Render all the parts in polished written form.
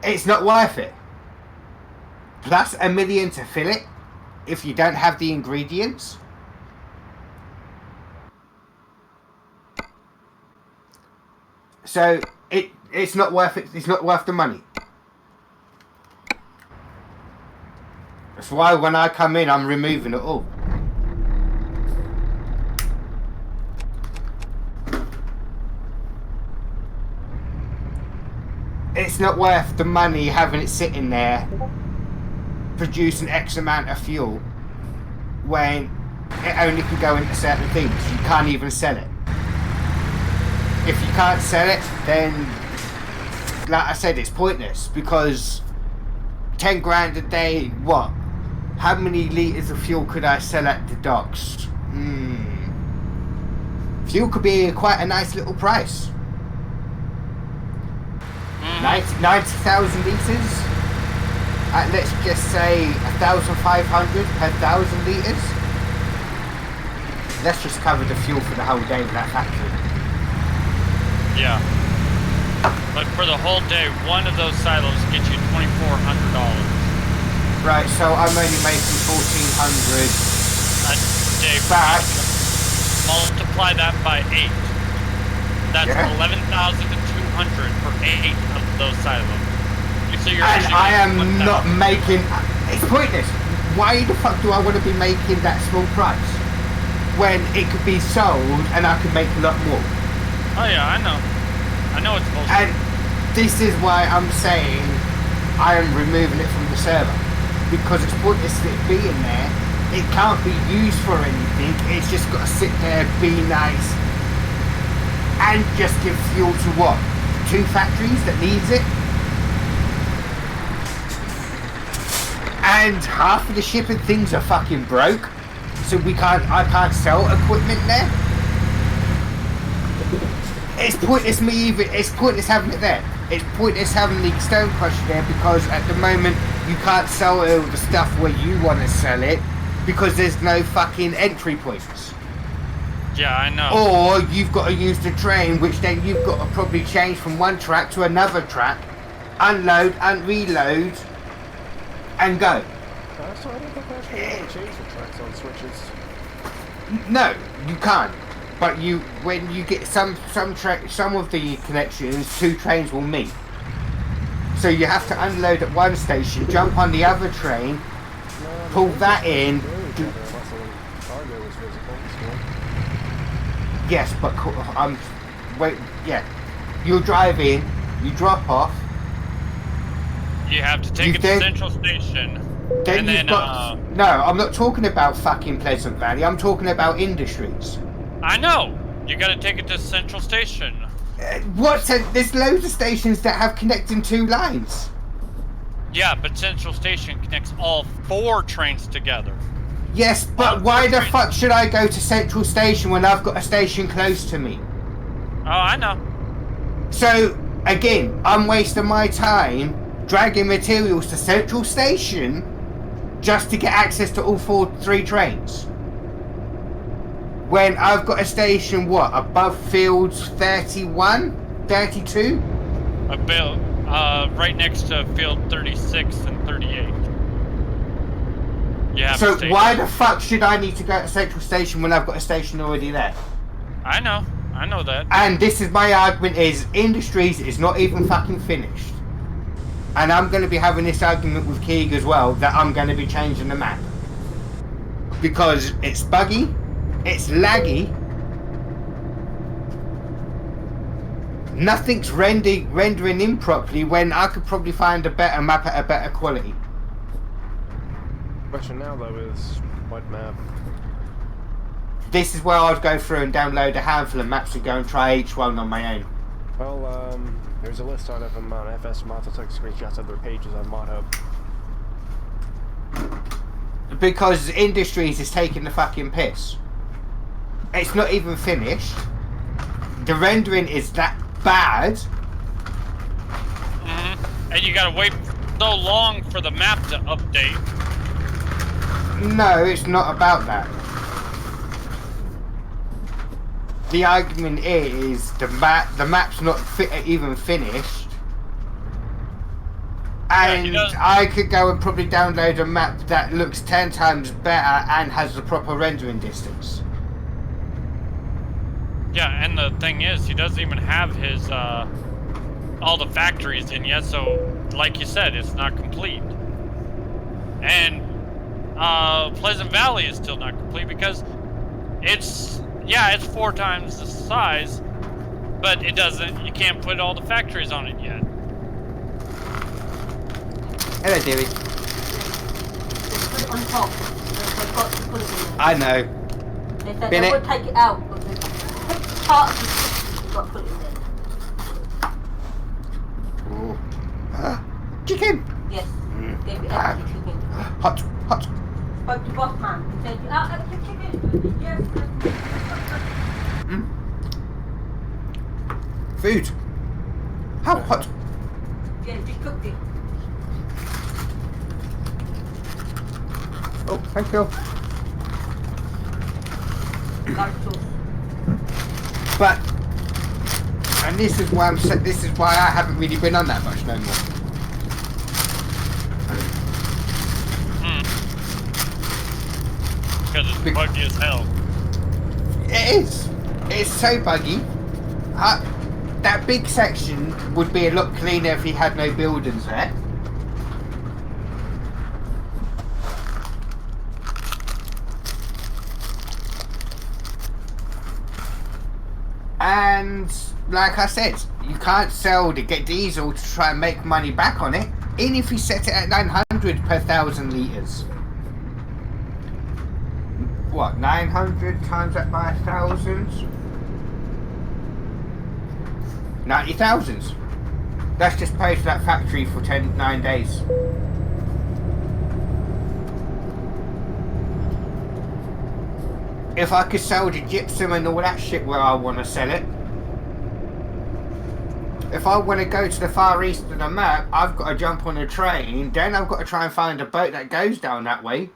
It's not worth it. Plus $1 million to fill it if you don't have the ingredients. So it's not worth it. It's not worth the money. That's why when I come in, I'm removing it all. It's not worth the money having it sitting there producing X amount of fuel when it only can go into certain things. You can't even sell it. If you can't sell it, then like I said, it's pointless, because 10 grand a day, what? How many litres of fuel could I sell at the docks? Fuel could be quite a nice little price. 90,000 litres at, let's just say, 1,500 per 1,000 litres. Let's just cover the fuel for the whole day of that factory. Yeah. But for the whole day, one of those silos gets you $2,400. Right, so I'm only making 1,400 a day. back. Multiply that by 8. That's 11,200 for 8 of those silos. So you're And I am not making. It's pointless. Why the fuck do I want to be making that small price when it could be sold and I could make a lot more? Oh yeah, I know. I know it's bullshit. And this is why I'm saying I am removing it from the server, because it's pointless it being there. It can't be used for anything. It's just got to sit there, be nice, and just give fuel to what? 2 factories that needs it? And half of the shipping things are fucking broke, so I can't sell equipment there. It's pointless it's pointless having it there. It's pointless having the stone crusher there, because at the moment you can't sell all the stuff where you want to sell it because there's no fucking entry points. Yeah, I know. Or you've got to use the train, which then you've got to probably change from one track to another track, unload and reload, and go. So I don't think I actually want to change the tracks on switches. No, you can't. But when you get some of the connections, 2 trains will meet. So you have to unload at one station, jump on the other train, pull that in. Yes, but you drive in, you drop off. You have to take it to Central Station. No, I'm not talking about fucking Pleasant Valley. I'm talking about Industries. I know. You gotta take it to Central Station. There's loads of stations that have connecting 2 lines. Yeah, but Central Station connects all 4 trains together. Yes, but why the fuck should I go to Central Station when I've got a station close to me? Oh, I know. So, again, I'm wasting my time dragging materials to Central Station just to get access to all 3 trains. When I've got a station, above fields 31? 32? Right next to field 36 and 38. Yeah. So why the fuck should I need to go to Central Station when I've got a station already there? I know that. And this is my argument: is Industries is not even fucking finished. And I'm going to be having this argument with Keeg as well, that I'm going to be changing the map. Because it's buggy, it's laggy, nothing's rendering in properly when I could probably find a better map at a better quality. Question now though is, what map? This is where I'd go through and download a handful of maps and go and try each one on my own. Well, there's a list on them on FS Mods. I'll take screenshots of their pages on ModHub. Because Industries is taking the fucking piss. It's not even finished. The rendering is that bad. And you gotta wait so long for the map to update. No, it's not about that. The argument is the map's not even finished. Yeah, he And does. I could go and probably download a map that looks 10 times better and has the proper rendering distance. Yeah, and the thing is, he doesn't even have his all the factories in yet. So, like you said, it's not complete. And Pleasant Valley is still not complete because it's 4 times the size, but it doesn't. You can't put all the factories on it yet. Hello, David. Just put it on top. They've got to put it in there. I know. They said Bin they it. would take it out, but the part of the you've got to put it in there. Ooh. Chicken. Yes. Gave you Ah. extra chicken. Hot. Spoke to boss man. He said, extra chicken. Yes. Food. How hot? Yeah, just cooked it. Oh, thank you. Garlic sauce. But, and this is why this is why I haven't really been on that much no more. Because it's buggy as hell. It is. It's so buggy. That big section would be a lot cleaner if he had no buildings there. And like I said, you can't sell to get diesel to try and make money back on it, even if you set it at 900 per 1,000 litres. What, 900 times that by 1,000? 90,000. That's just paid for that factory for 9 days. If I could sell the gypsum and all that shit where I want to sell it. If I want to go to the far east of the map, I've got to jump on a train, then I've got to try and find a boat that goes down that way.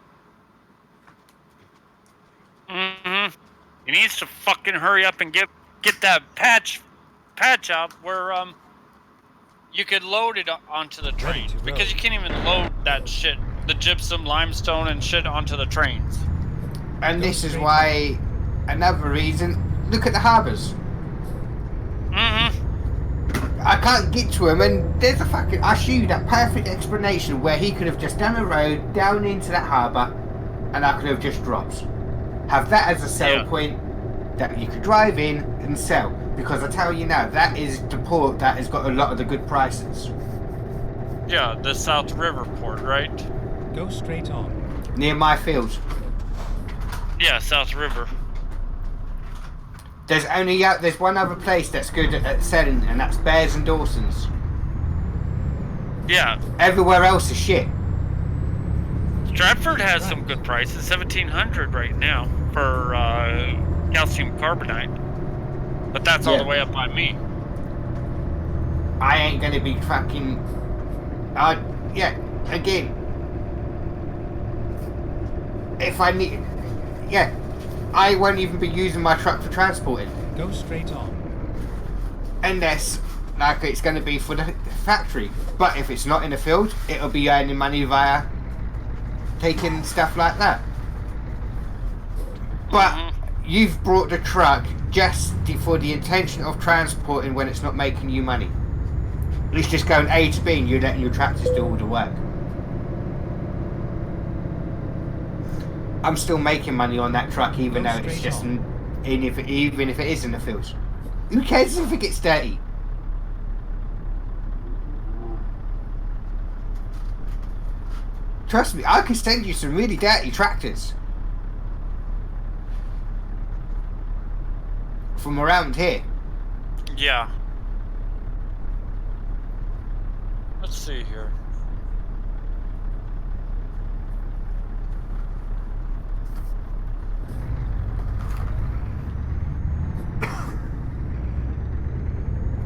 He needs to fucking hurry up and get that patch out where you could load it onto the train, because you can't even load that shit, the gypsum, limestone, and shit onto the trains. And this is why, another reason, look at the harbours. I can't get to him, and there's a fucking, I show you that perfect explanation where he could have just done a road down into that harbour, and I could have just dropped. Have that as a sell point that you could drive in and sell. Because I tell you now, that is the port that has got a lot of the good prices. Yeah, the South River port, right? Go straight on. Near my fields. Yeah, South River. There's one other place that's good at selling, and that's Bears and Dawson's. Yeah. Everywhere else is shit. Stratford has some good prices, 1,700 right now for calcium carbonate. But that's all the way up by me. I ain't gonna be fucking. Again. If I need. Yeah. I won't even be using my truck for transporting. Go straight on. Unless, like, it's gonna be for the factory. But if it's not in the field, it'll be earning money via taking stuff like that. But you've brought the truck just for the intention of transporting when it's not making you money. It's just going A to B and you're letting your tractors do all the work. I'm still making money on that truck even though it's just even if it is in the fields. Who cares if it gets dirty? Trust me, I can send you some really dirty tractors from around here. Yeah. Let's see here.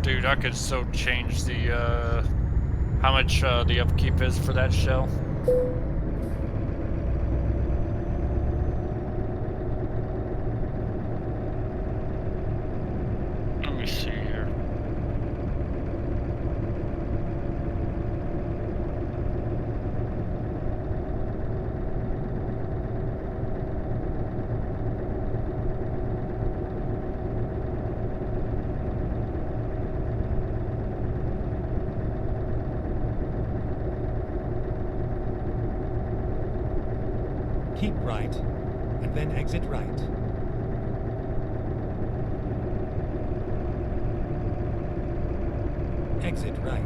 Dude, I could so change the how much the upkeep is for that shell. Let me see here. Keep right, and then exit right. Exit right.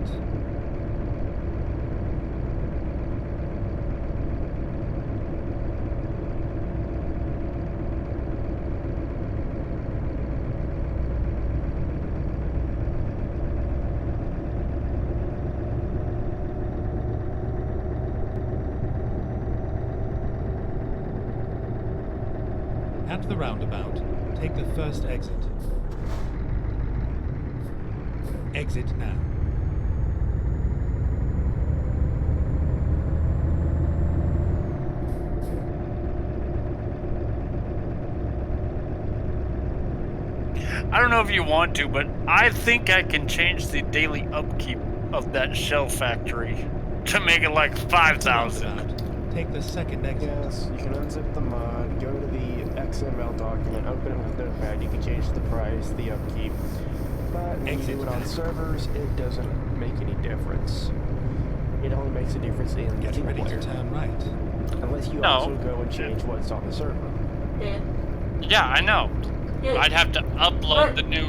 At the roundabout, take the first exit. Exit now. I don't know if you want to, but I think I can change the daily upkeep of that shell factory to make it like At the 5,000. roundabout, take the second exit. Yes, you can unzip the mod, go to the XML document, open it with Notepad. You can change the price, the upkeep. But when you do it on servers, it doesn't make any difference. It only makes a difference in Get single ready to player. turn right. Unless you No. also go and change what's on the server. Yeah. Yeah, I know. Yeah. I'd have to upload the new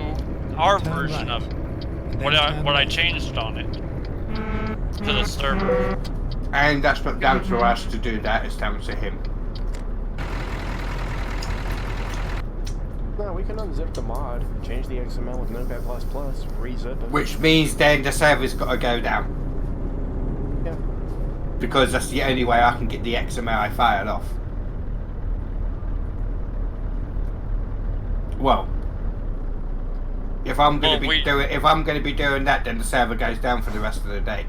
our Turn version right. of And what then I turn what I left. changed on it to the server. And that's not down to us to do that, it's down to him. No, we can unzip the mod, change the XML with Notepad++, rezip it. Which means then the server's got to go down. Yeah. Because that's the only way I can get the XML file off. Well, if I'm going to be doing that, then the server goes down for the rest of the day.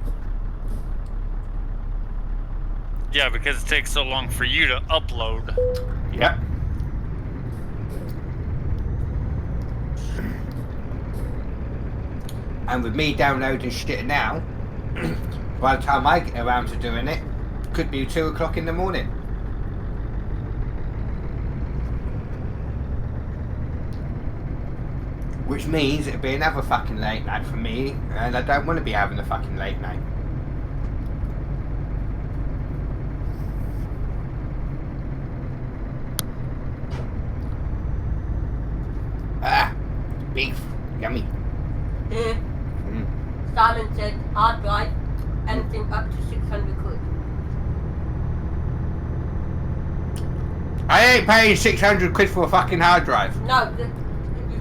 Yeah, because it takes so long for you to upload. Yep. And with me downloading shit now, by the time I get around to doing it, could be 2 o'clock in the morning. Which means it'll be another fucking late night for me, and I don't want to be having a fucking late night. Ah, beef, yummy. Yeah. Mm. Simon said hard drive, anything up to 600 quid. I ain't paying 600 quid for a fucking hard drive. No, if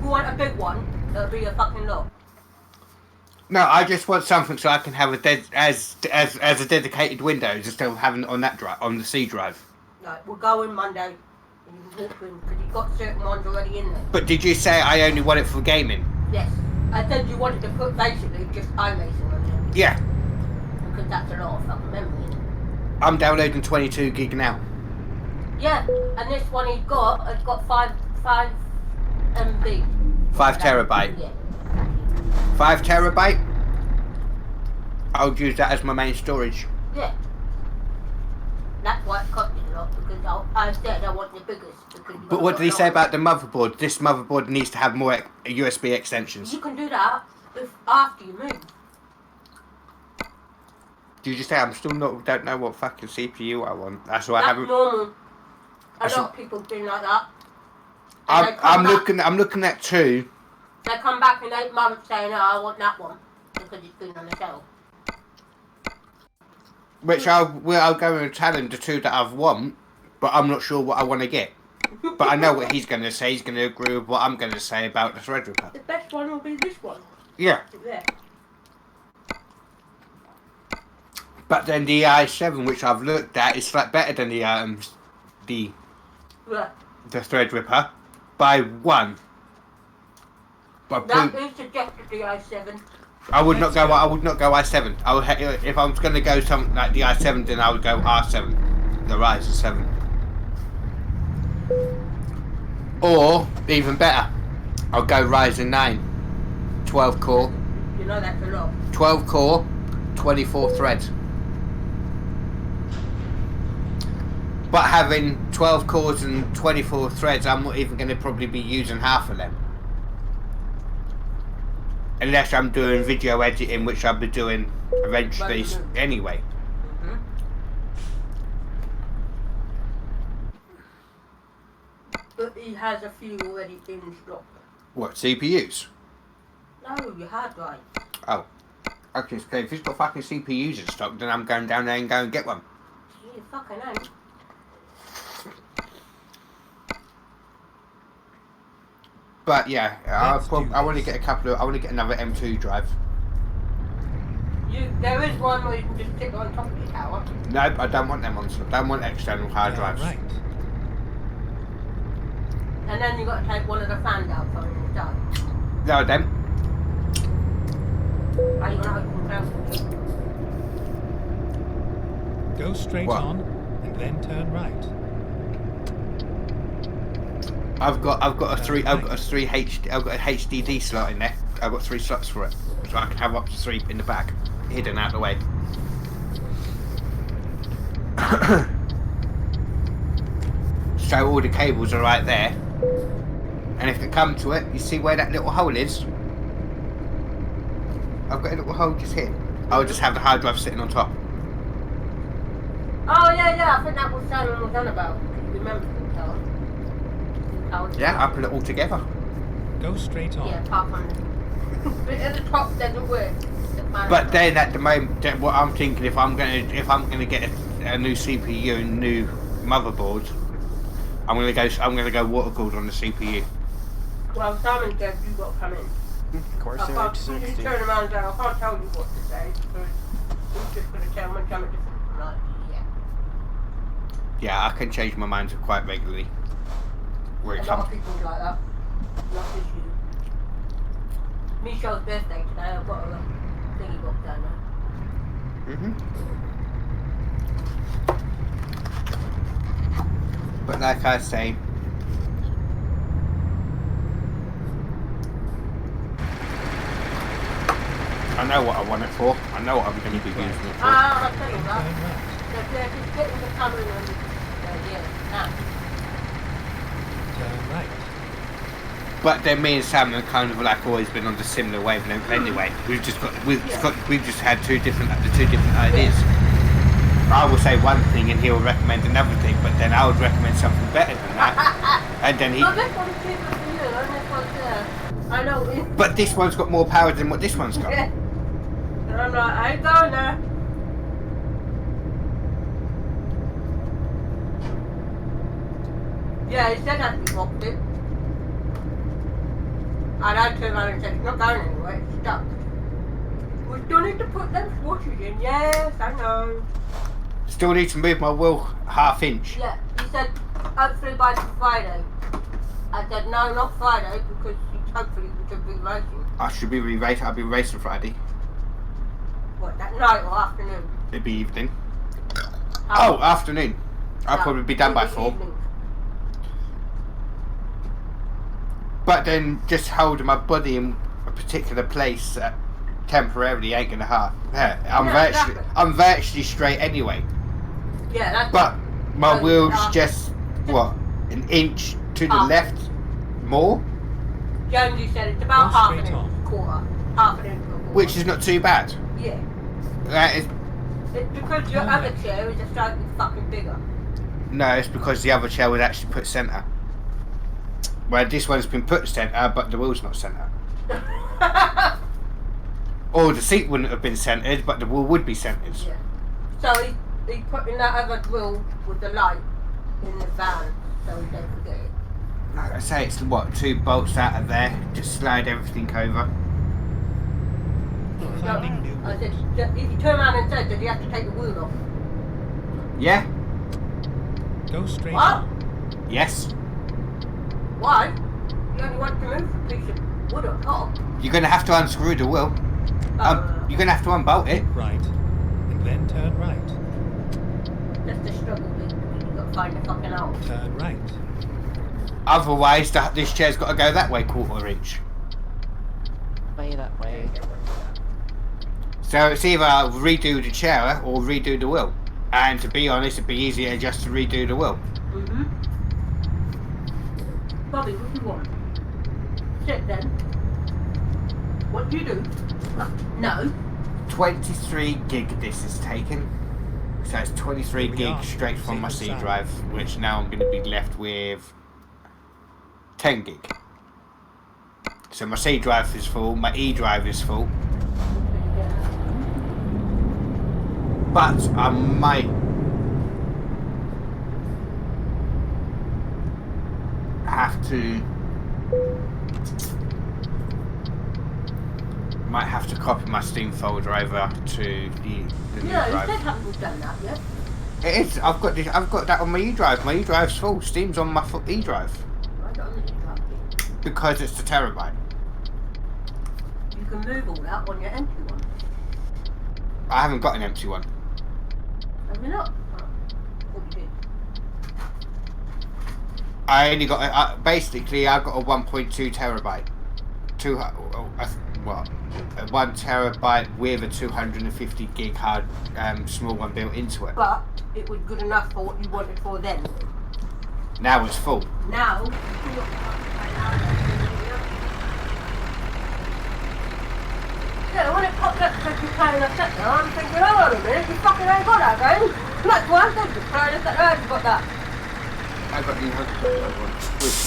you want a big one, it'll be a fucking lot. No, I just want something so I can have as a dedicated Windows instead of having it on that drive, on the C drive. Like, we'll go in Monday and you can walk in because you've got certain ones already in there. But did you say I only want it for gaming? Yes. I said you wanted to put basically just iRacing on there Yeah, because that's a lot of fucking memory in it. I'm downloading 22 gig now. Yeah, and this one he's got has got 5 MB. 5 terabyte. Yeah. 5 terabyte? I'll use that as my main storage. Yeah. That's why it costed a lot because I said I want the biggest. Because But what did he say about the motherboard? This motherboard needs to have more USB extensions. You can do that after you move. Did you say I don't know what fucking CPU I want? That's why I That's haven't. normal. A That's lot of people do like that. And they come I'm looking at 2. They come back in 8 months saying, "Oh, I want that one," because it's been on the shelf. Which I'll go and tell him the 2 that I've want, but I'm not sure what I want to get. But I know what he's going to say. He's going to agree with what I'm going to say about the Threadripper. The best one will be this one. Yeah. There. But then the i7, which I've looked at, is like better than the Yeah. Threadripper by 1. But That is suggested the i7. I would not go i7. If I was going to go something like the i7, then I would go R7, the Ryzen 7. Or even better, I'll go Ryzen 9, 12 core, You know that's a lot. 12 core, 24 threads. But having 12 cores and 24 threads, I'm not even going to probably be using half of them. Unless I'm doing video editing, which I'll be doing eventually anyway. he has a few already in stock. What, CPUs? No, your hard drive. Oh. Okay, so if he's got fucking CPUs in stock, then I'm going down there and go and get one. You fucking ain't. But yeah, I Let's do want to this. get a couple of. I want to get another M2 drive. There is one where you can just stick it on top of your tower. No, I don't want them on. I don't want external hard Turn drives. right. And then you got to take one of the fans out for it and done. No, then. Are you going to open the house? Go straight What? on and then turn right. I've got a HDD slot in there. I've got 3 slots for it, so I can have up to 3 in the back, hidden out the way. So all the cables are right there, and if you come to it, you see where that little hole is. I've got a little hole just here. I'll just have the hard drive sitting on top. Oh, yeah, I think that was Simon was on about. Can you remember the tower? Yeah, I put it all together. Go straight on. Yeah, apart from but at the top doesn't work. But then at the moment, what I'm thinking, if I'm gonna get a new CPU and new motherboard, I'm gonna go water cooled on the CPU. Well, Simon said you got to come in. Corsair You X60. turn around and say, I can't tell you what to say because he's just going to tell me something different. Like, yeah. Yeah, I can change my mind quite regularly. Where A it lot of comes. people like that. Not just you. Michelle's birthday today, I've got a thingy box down there. But like I say, I know what I want it for. I know what I'm going to be using it for. I'll tell you Turn that. right. They're just getting the camera and yeah, now. Turn right. But then me and Sam have kind of like always been on the similar wavelength anyway. We've just had two different ideas. I will say one thing and he'll recommend another thing, but then I would recommend something better than that. And then he. Well, this one's cheaper for you, and this one's I know. But this one's got more power than what this one's got. Yeah. And I'm like, I ain't going there. Yeah, he said that he walked it. And I turned around and said, it's not going anywhere, it's stuck. We still need to put them swatches in. Yes, I know. Still need to move my wheel ½ inch. Yeah, he said, hopefully by Friday. I said, no, not Friday, because hopefully we should be racing. I should be racing. I'll be racing Friday. What, that night or afternoon? It'd be evening. Oh, afternoon. I'll probably be done by 4. Evening. But then just holding my body in a particular place temporarily ain't gonna hurt. Yeah, exactly. I'm virtually straight anyway. Yeah, that's But my Oh, wheel's just what, an inch to the left more, Jonesy said it's about Go half an straight inch, on. quarter. Half an inch or a quarter. which is not too bad. Yeah. That is, It's because your other chair is just slightly fucking bigger. no, it's because the other chair was actually put centre. Well, this one's been put centre, but the wheel's not centre. Or the seat wouldn't have been centred, but the wheel would be centred. Yeah. So he put in that other grill with the light in the van, so we don't forget it. Like I say, it's what, 2 bolts out of there, just slide everything over. Finding new I said, if you turn around and said, did you have to take the wheel off? Yeah? Go straight What? on. Yes? Why? You only want to move a piece of wood on top. You're gonna have to unscrew the wheel. You're gonna have to unbolt it. Keep right. And then turn right. That's the struggle bit. You've got to find the fucking out. Turn right. Otherwise, this chair's got to go that way 1/4 inch. Way that way. So it's either redo the chair or redo the wheel. And to be honest, it'd be easier just to redo the wheel. Mm-hmm. Bobby, what do you want? Sit then. What do you do? No. 23 gig this is taken. So it's 23 Here we are. gig straight from my Safe C and sound. drive, which now I'm going to be left with 10 gig. So my C drive is full, my E drive is full. But I might have to copy my Steam folder over to the new Yeah, drive. you said haven't done that yet. It is. I've got that on my E drive. My E drive's full. Steam's on my E drive I don't think you can't be. because it's a terabyte. You can move all that on your empty one. I haven't got an empty one. Have you not? Oh, what you did? I only got basically I got a 1.2 terabyte. A 1 terabyte with a 250 gig hard small one built into it. But it was good enough for what you wanted for then. Now it's full. Now, yeah, when it popped up because you're playing a set now, I'm thinking, hold on a minute, you fucking ain't got that game. That's why I said you're playing a set now, you got that. I got the other one, which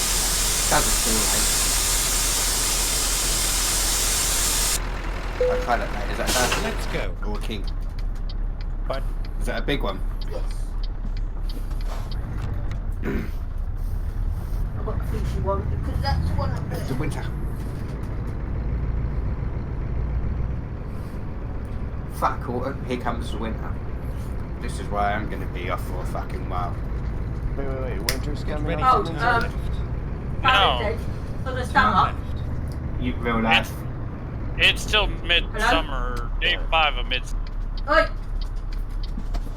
doesn't feel right. I'll try that mate. Is that a Let's go. or a king? What? Is that a big one? Yes. I've got the fishy one because that's the one up It's the there. winter. Fuck autumn, here comes the winter. This is why I'm gonna be off for a fucking while. Wait. Winter's Get coming ready up. to Oh, turn um, left. Palisades for the Turn summer. left. You real life. It's still midsummer, day 5 of mid. Oi!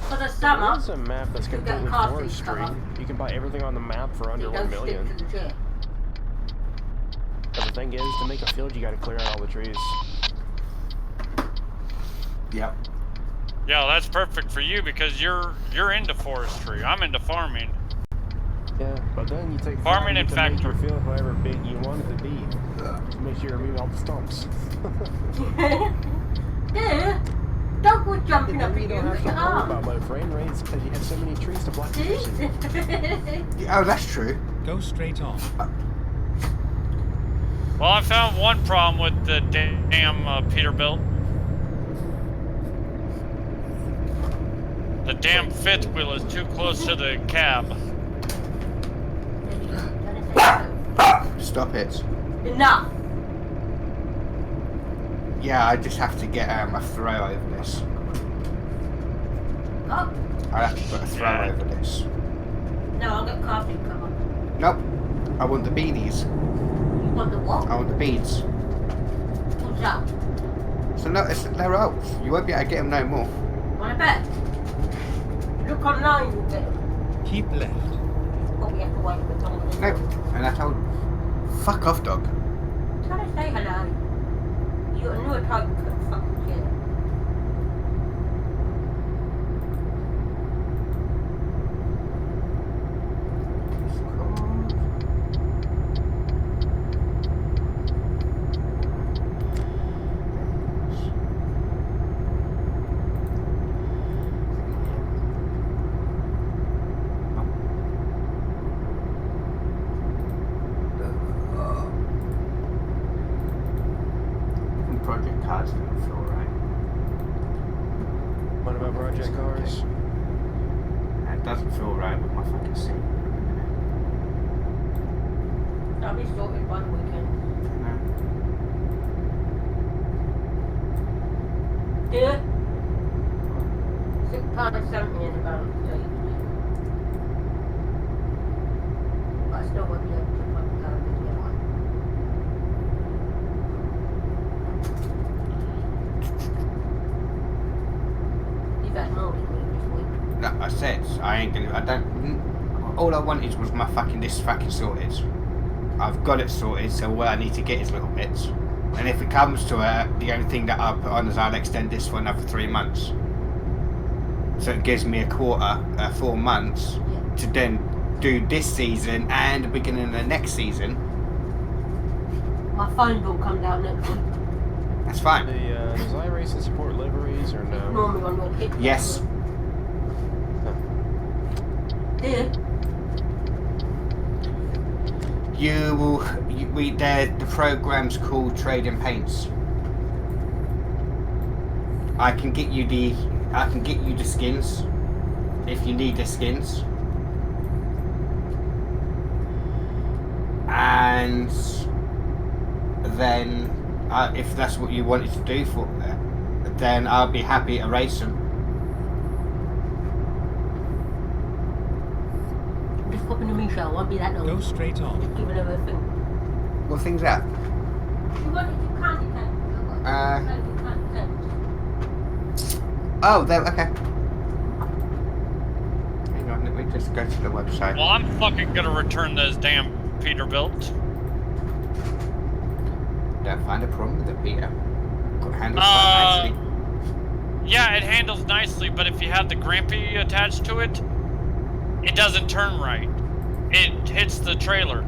For the summer, There's a map that's you get completely coffee forestry. cover. You can buy everything on the map for under you 1 don't million. stick to the chair. But the thing is, to make a field, you gotta clear out all the trees. Yep. Yeah, that's perfect for you because you're into forestry. I'm into farming. Yeah, but then you take Farming and to make your factory. field however big you want it to be. To make sure you remove all the stumps. Yeah, dog was jumping up And at you you don't have with to your worry arm. about low frame rates because you have so many trees to block the vision. See? Oh, that's true. Go straight on. Well, I found one problem with the damn Peterbilt. The damn fifth wheel is too close to the cab. Stop it. Enough. Yeah, I just have to get a throw over this. Oh, I have to put a throw Yeah. over this. no, I'll get coffee cover. Nope. I want the beanies. You want the what? I want the beads. What's that? So no, they're out. You won't be able to get them no more. Want a bet? Look online, you'll get them. Keep left. But we have to wait a bit longer than No. that. And I told fuck off, dog. Try to say hello. You got a newer type of fucking kid. Project cards didn't feel right. What about project cars? It doesn't feel right with my fucking seat. That'll be sorted by the weekend. Yeah. £6.70 in the balance to take. But I still won't be able to put the car in the one. You've had more than me this week. No, I said I ain't gonna. I don't. All I wanted was my this fucking sorted. I've got it sorted, so all I need to get is little bits. And if it comes to it, the only thing that I'll put on is I'll extend this for another 3 months. So it gives me 4 months to then do this season and the beginning of the next season. My phone bill comes out next week. That's fine. Does iRacing support liveries or no? Normally on your kit. Yes. Yeah. The program's called Trading Paints. I can get you the skins if you need the skins, and then if that's what you wanted to do for it, then I'll be happy to race them. Just pop in the Michelle, won't be that long. Go straight on. Just give another thing. What thing's that? You wanted to candy cane? Candy cane. Oh, there. Okay. Hang on, let me just go to the website. Well, I'm fucking gonna return this damn Peterbilt. Don't find a problem with it, Peter. Handles quite nicely. Yeah, it handles nicely, but if you have the Grampy attached to it, it doesn't turn right. It hits the trailer.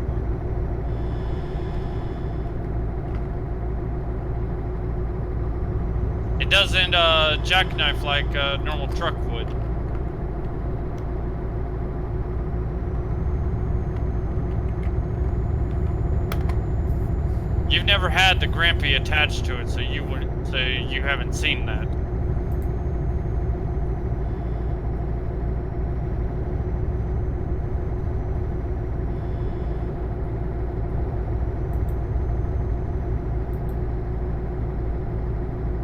It doesn't jackknife like a normal truck would. You've never had the Grampy attached to it, so you haven't seen that.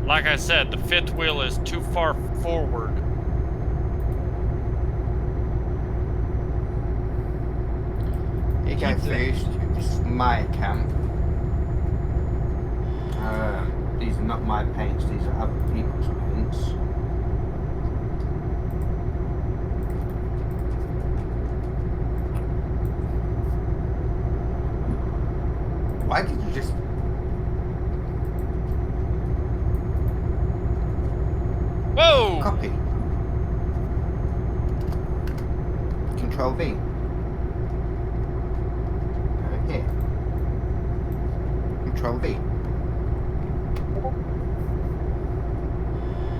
Like I said, the fifth wheel is too far forward. You go through my account. These are not my paints, these are other people's paints. Why did you just... Whoa! Copy. Control V. Here. Control V.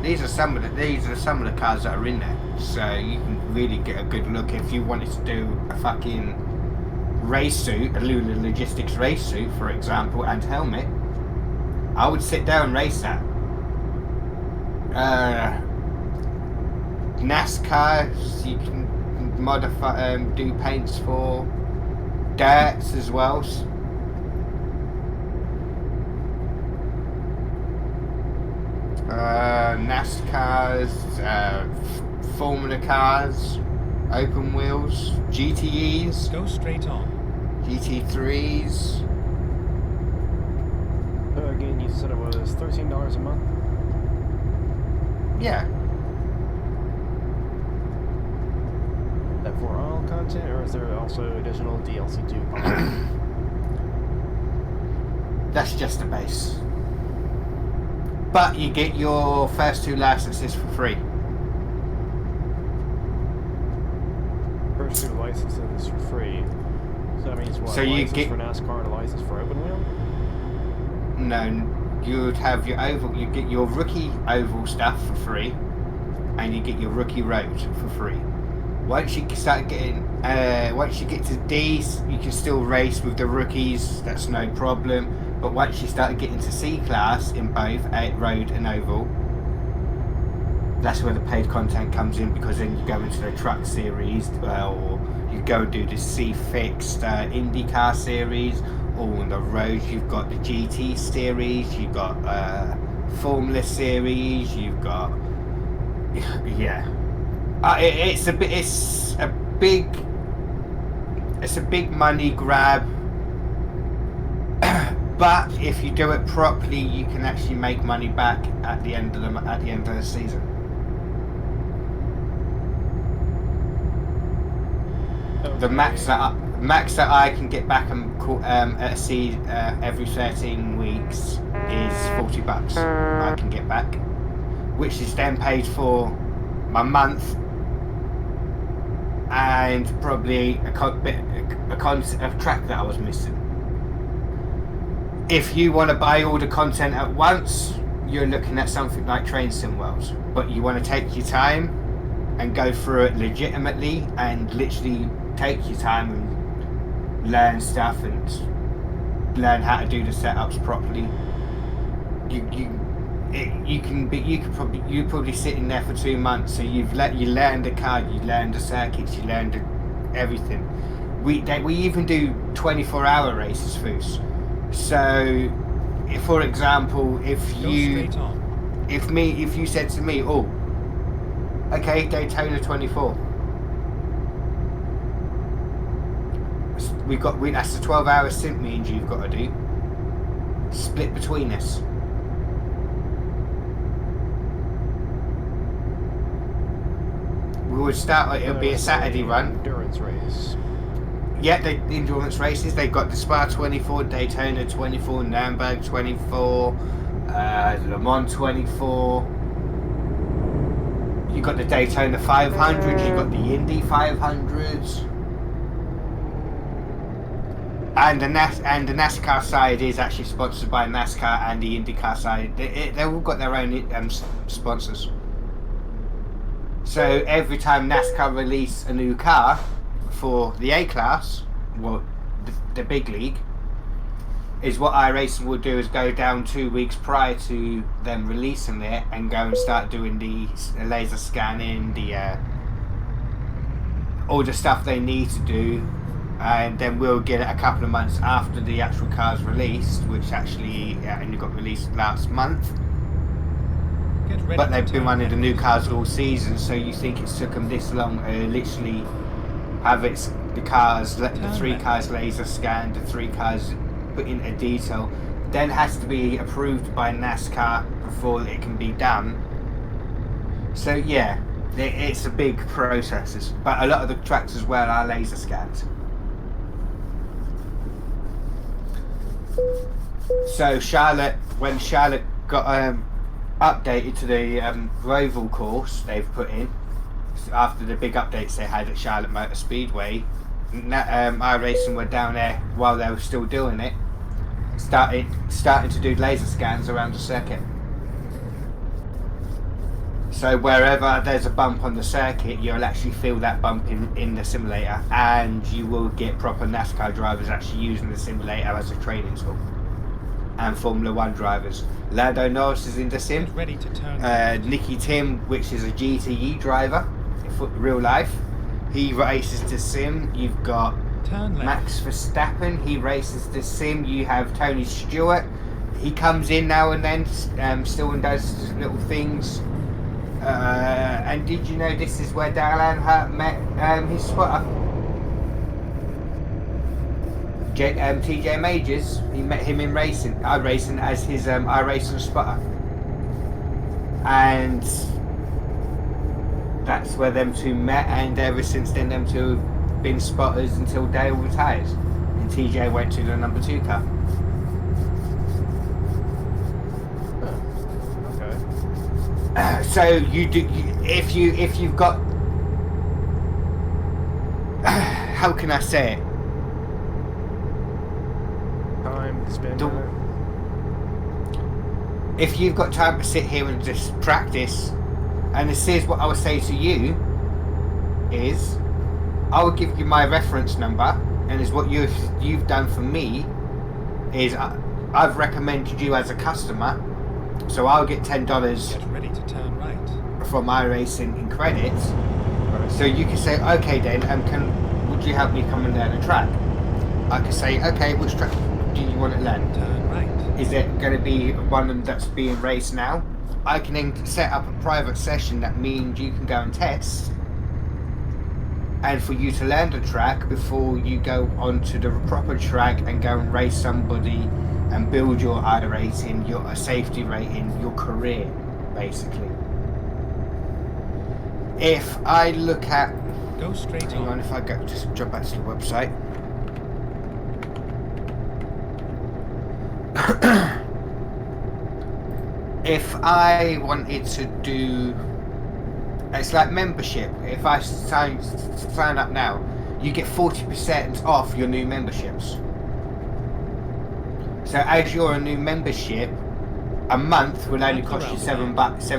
These are some of the cars that are in there, so you can really get a good look if you wanted to do a fucking race suit, a Lula Logistics race suit, for example, and helmet. I would sit down and race that. NASCAR, you can modify, do paints for dirts as well. NASCARs, Formula cars, open wheels, GTEs. Go straight on. GT3s. Again, you said it was $13 a month? Yeah. That for all content, or is there also additional DLC too? That's just the base. But you get your first 2 licenses for free. First 2 licenses for free. So that means what? So a you license get for NASCAR and a license for open wheel? No, you'd have your oval. You get your rookie oval stuff for free, and you get your rookie road for free. Once you start getting, once you get to D's, you can still race with the rookies. That's no problem. But once you start getting to C class in both road and oval, that's where the paid content comes in, because then you go into the truck series, or you go do the C fixed IndyCar series, or on the roads you've got the GT series, you've got Formula series, you've got yeah. It's a big money grab. But if you do it properly, you can actually make money back at the end of the season. Okay. The max that I can get back at a C every 13 weeks is $40. I can get back, which is then paid for my month and probably a track that I was missing. If you want to buy all the content at once, you're looking at something like Train Sim World. But you want to take your time and go through it legitimately and literally take your time learn stuff and learn how to do the setups properly. You probably sit in there for 2 months, so you learn the car, you learn the circuits, you learn everything. We even do 24-hour races, Foos. So, for example, if Go you straight on. if you said to me, oh, okay, Daytona 24, that's the 12-hour sync me and you've got to do, split between us. We would start, it'll be a Saturday run. Endurance race. Yeah, the endurance races, they've got the Spa 24, Daytona 24, Nürburgring 24, Le Mans 24. You got the Daytona 500, you got the Indy 500s. And the NASCAR side is actually sponsored by NASCAR, and the IndyCar side, they've all got their own sponsors. So every time NASCAR release a new car for the A-Class, well, the big league, is what iRacing will do is go down 2 weeks prior to them releasing it and go and start doing the laser scanning, all the stuff they need to do, and then we'll get it a couple of months after the actual car's released, which actually only got released last month. Get ready But to they've been turn running the new left. cars all season, so you think it's took them this long to literally have the 3 cars laser scanned, the 3 cars put into detail, then has to be approved by NASCAR before it can be done. So yeah, it's a big process, but a lot of the tracks as well are laser scanned. So Charlotte, when Charlotte got updated to the Roval course they've put in after the big updates they had at Charlotte Motor Speedway, iRacing were down there while they were still doing it, starting to do laser scans around the circuit. So wherever there's a bump on the circuit, you'll actually feel that bump in the simulator, and you will get proper NASCAR drivers actually using the simulator as a training tool. And Formula 1 drivers. Lando Norris is in the sim. Get ready to turn left. Nicky Tim, which is a GTE driver, for real life, he races the sim. You've got Turn left. Max Verstappen, he races the sim. You have Tony Stewart, he comes in now and then, still and does little things. And did you know this is where Dale Earnhardt met his spotter? TJ Majors, he met him in iRacing as his iRacing spotter, and that's where them two met, and ever since then them two have been spotters until Dale retires and TJ went to the number 2 car. Okay. So if you've got how can I say it? Time to spend on it. If you've got time to sit here and just practice, and this is what I would say to you, is I will give you my reference number, and is what you've done for me is I've recommended you as a customer, so I'll get $10 Get ready to turn right. from iRacing in credits. So you can say, okay then, would you help me coming down the track? I can say, okay, which track do you want to learn? Turn right. Is it going to be one that's being raced now? I can then set up a private session that means you can go and test, and for you to learn the track before you go onto the proper track and go and race somebody and build your iRacing, your safety rating, your career, basically. If I look at, Go straight hang on, on. if I go just jump back to the website. If I wanted to do, it's like membership. If I sign up now, you get 40% off your new memberships. So as you're a new membership, a month will only cost you $8 bucks.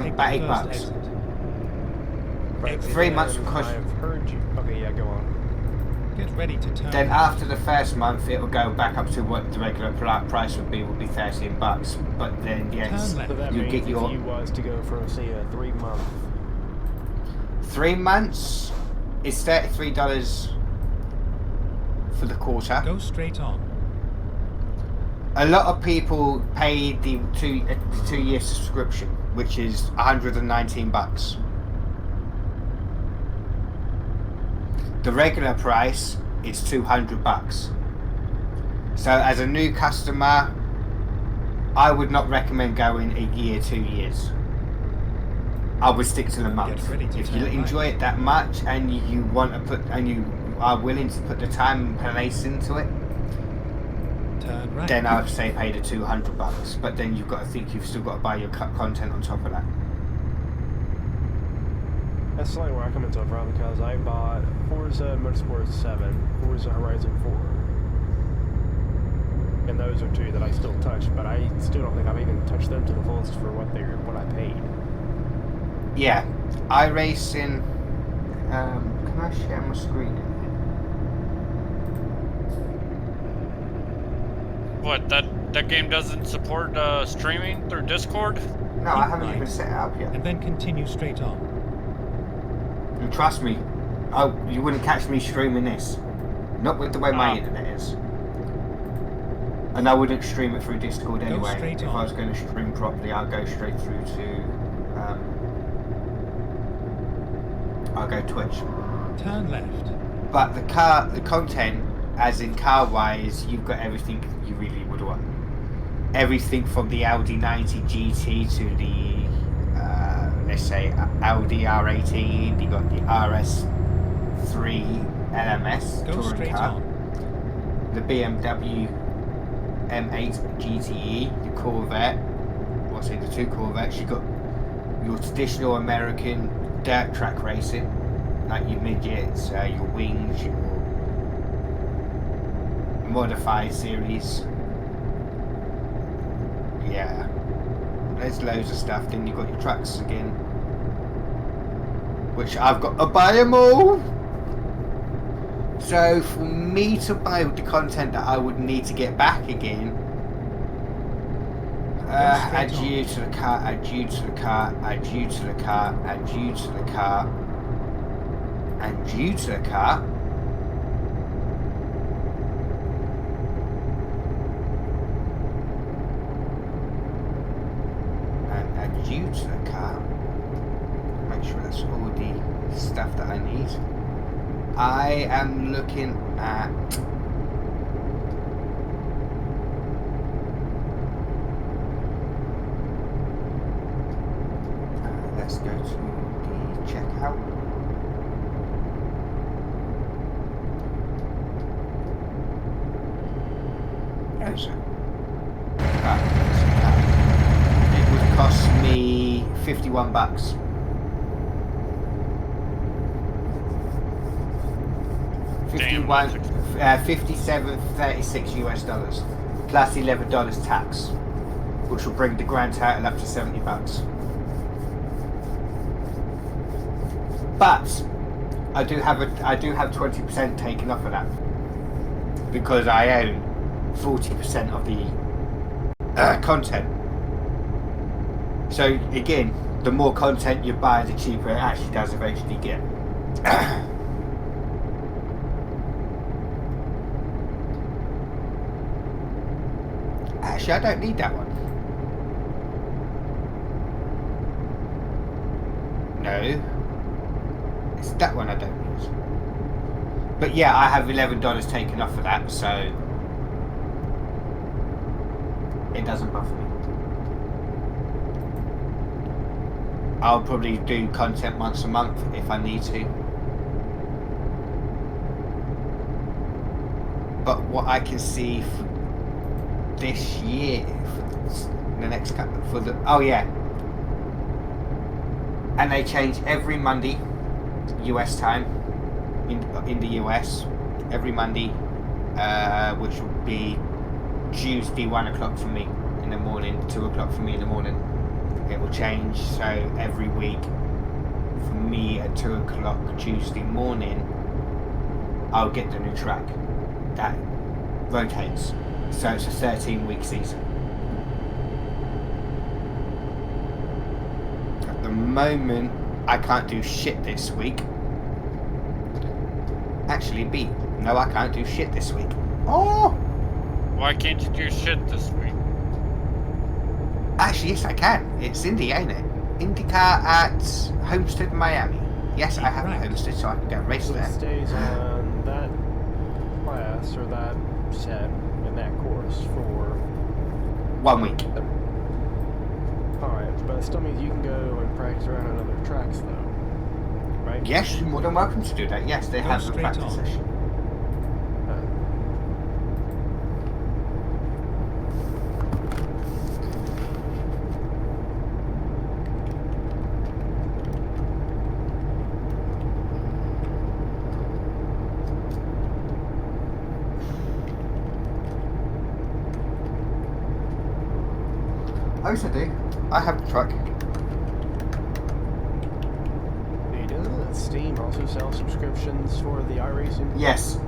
8 3 months will cost. I've heard you. Okay, yeah, go on. Get ready to turn Then left. after the first month, it'll go back up to what the regular price would be $13. But then yes, Turn left. So that you means get if your you was to go for, say, a 3-month, 3 months. It's $33 for the quarter. Go straight on. A lot of people pay the 2-year subscription, which is $119. The regular price is $200. So as a new customer, I would not recommend going a year, 2 years. I would stick to the month. Get ready to If you turn enjoy right. it that much and you want to put and you are willing to put the time and place into it, Turn right. then I would say pay the $200. But then you've got to think you've still got to buy your content on top of that. that's slightly where I come into it from, because I bought Forza Motorsport 7, Forza Horizon 4. And those are two that I still touch, but I still don't think I've even touched them to the fullest for what I paid. Yeah, iRacing. Can I share my screen in What, that game doesn't support streaming through Discord? here? No, I Keep haven't right. even set it up yet. And then continue straight on. And trust me, you wouldn't catch me streaming this. Not with the way my internet is. And I wouldn't stream it through Discord anyway. straight If on. I was going to stream properly, I'll go straight through to. I'll go Twitch. Turn left. But the content, as in car-wise, you've got everything you really would want. Everything from the Audi 90 GT to the, let's say, Audi R18. You got the RS3 LMS Go touring straight car. on. The BMW M8 GTE, the Corvette. Well, I say the two Corvettes. You got your traditional American dirt track racing, like your midgets, your wings, your modified series. Yeah, there's loads of stuff. Then you've got your trucks again, which I've got to buy them all. So for me to buy the content that I would need to get back again, add you to the car, add you to the car, add you to the car, add you to the car, add you to the car. And add you to the car. Make sure that's all the stuff that I need. I am looking at let's go to the checkout. There's it. It would cost me $51. Damn, 57.36 US dollars plus $11 tax, which will bring the grand total up to $70. But I do have 20% taken off of that because I own 40% of the content. So again, the more content you buy, the cheaper it actually does eventually get. Actually, I don't need that one. No. It's that one I don't use. But yeah, I have $11 taken off of that, so it doesn't bother me. I'll probably do content once a month if I need to. But what I can see for this year, for the next couple, for the and they change every Monday, US time, in the US, every Monday, which will be Tuesday 1 o'clock for me in the morning, 2 o'clock for me in the morning. It will change, so every week for me at 2 o'clock Tuesday morning, I'll get the new track that rotates. So it's a 13-week season. At the moment, I can't do shit this week. Actually, B, no, I can't do shit this week. Oh! Why can't you do shit this week? Actually, yes, I can. It's Indy, ain't it? IndyCar at Homestead, Miami. Yes, I have a Homestead, so I can go race So it there. stays on that class or that set and that course for 1 week. Alright, but it still means you can go and practice around on other tracks though. Right? Yes, you're more than welcome to do that. Yes, they Go have a straight practice on. session. Oh, yes, I do. I have the truck. Doesn't Steam also sell subscriptions for the iRacing? Yes.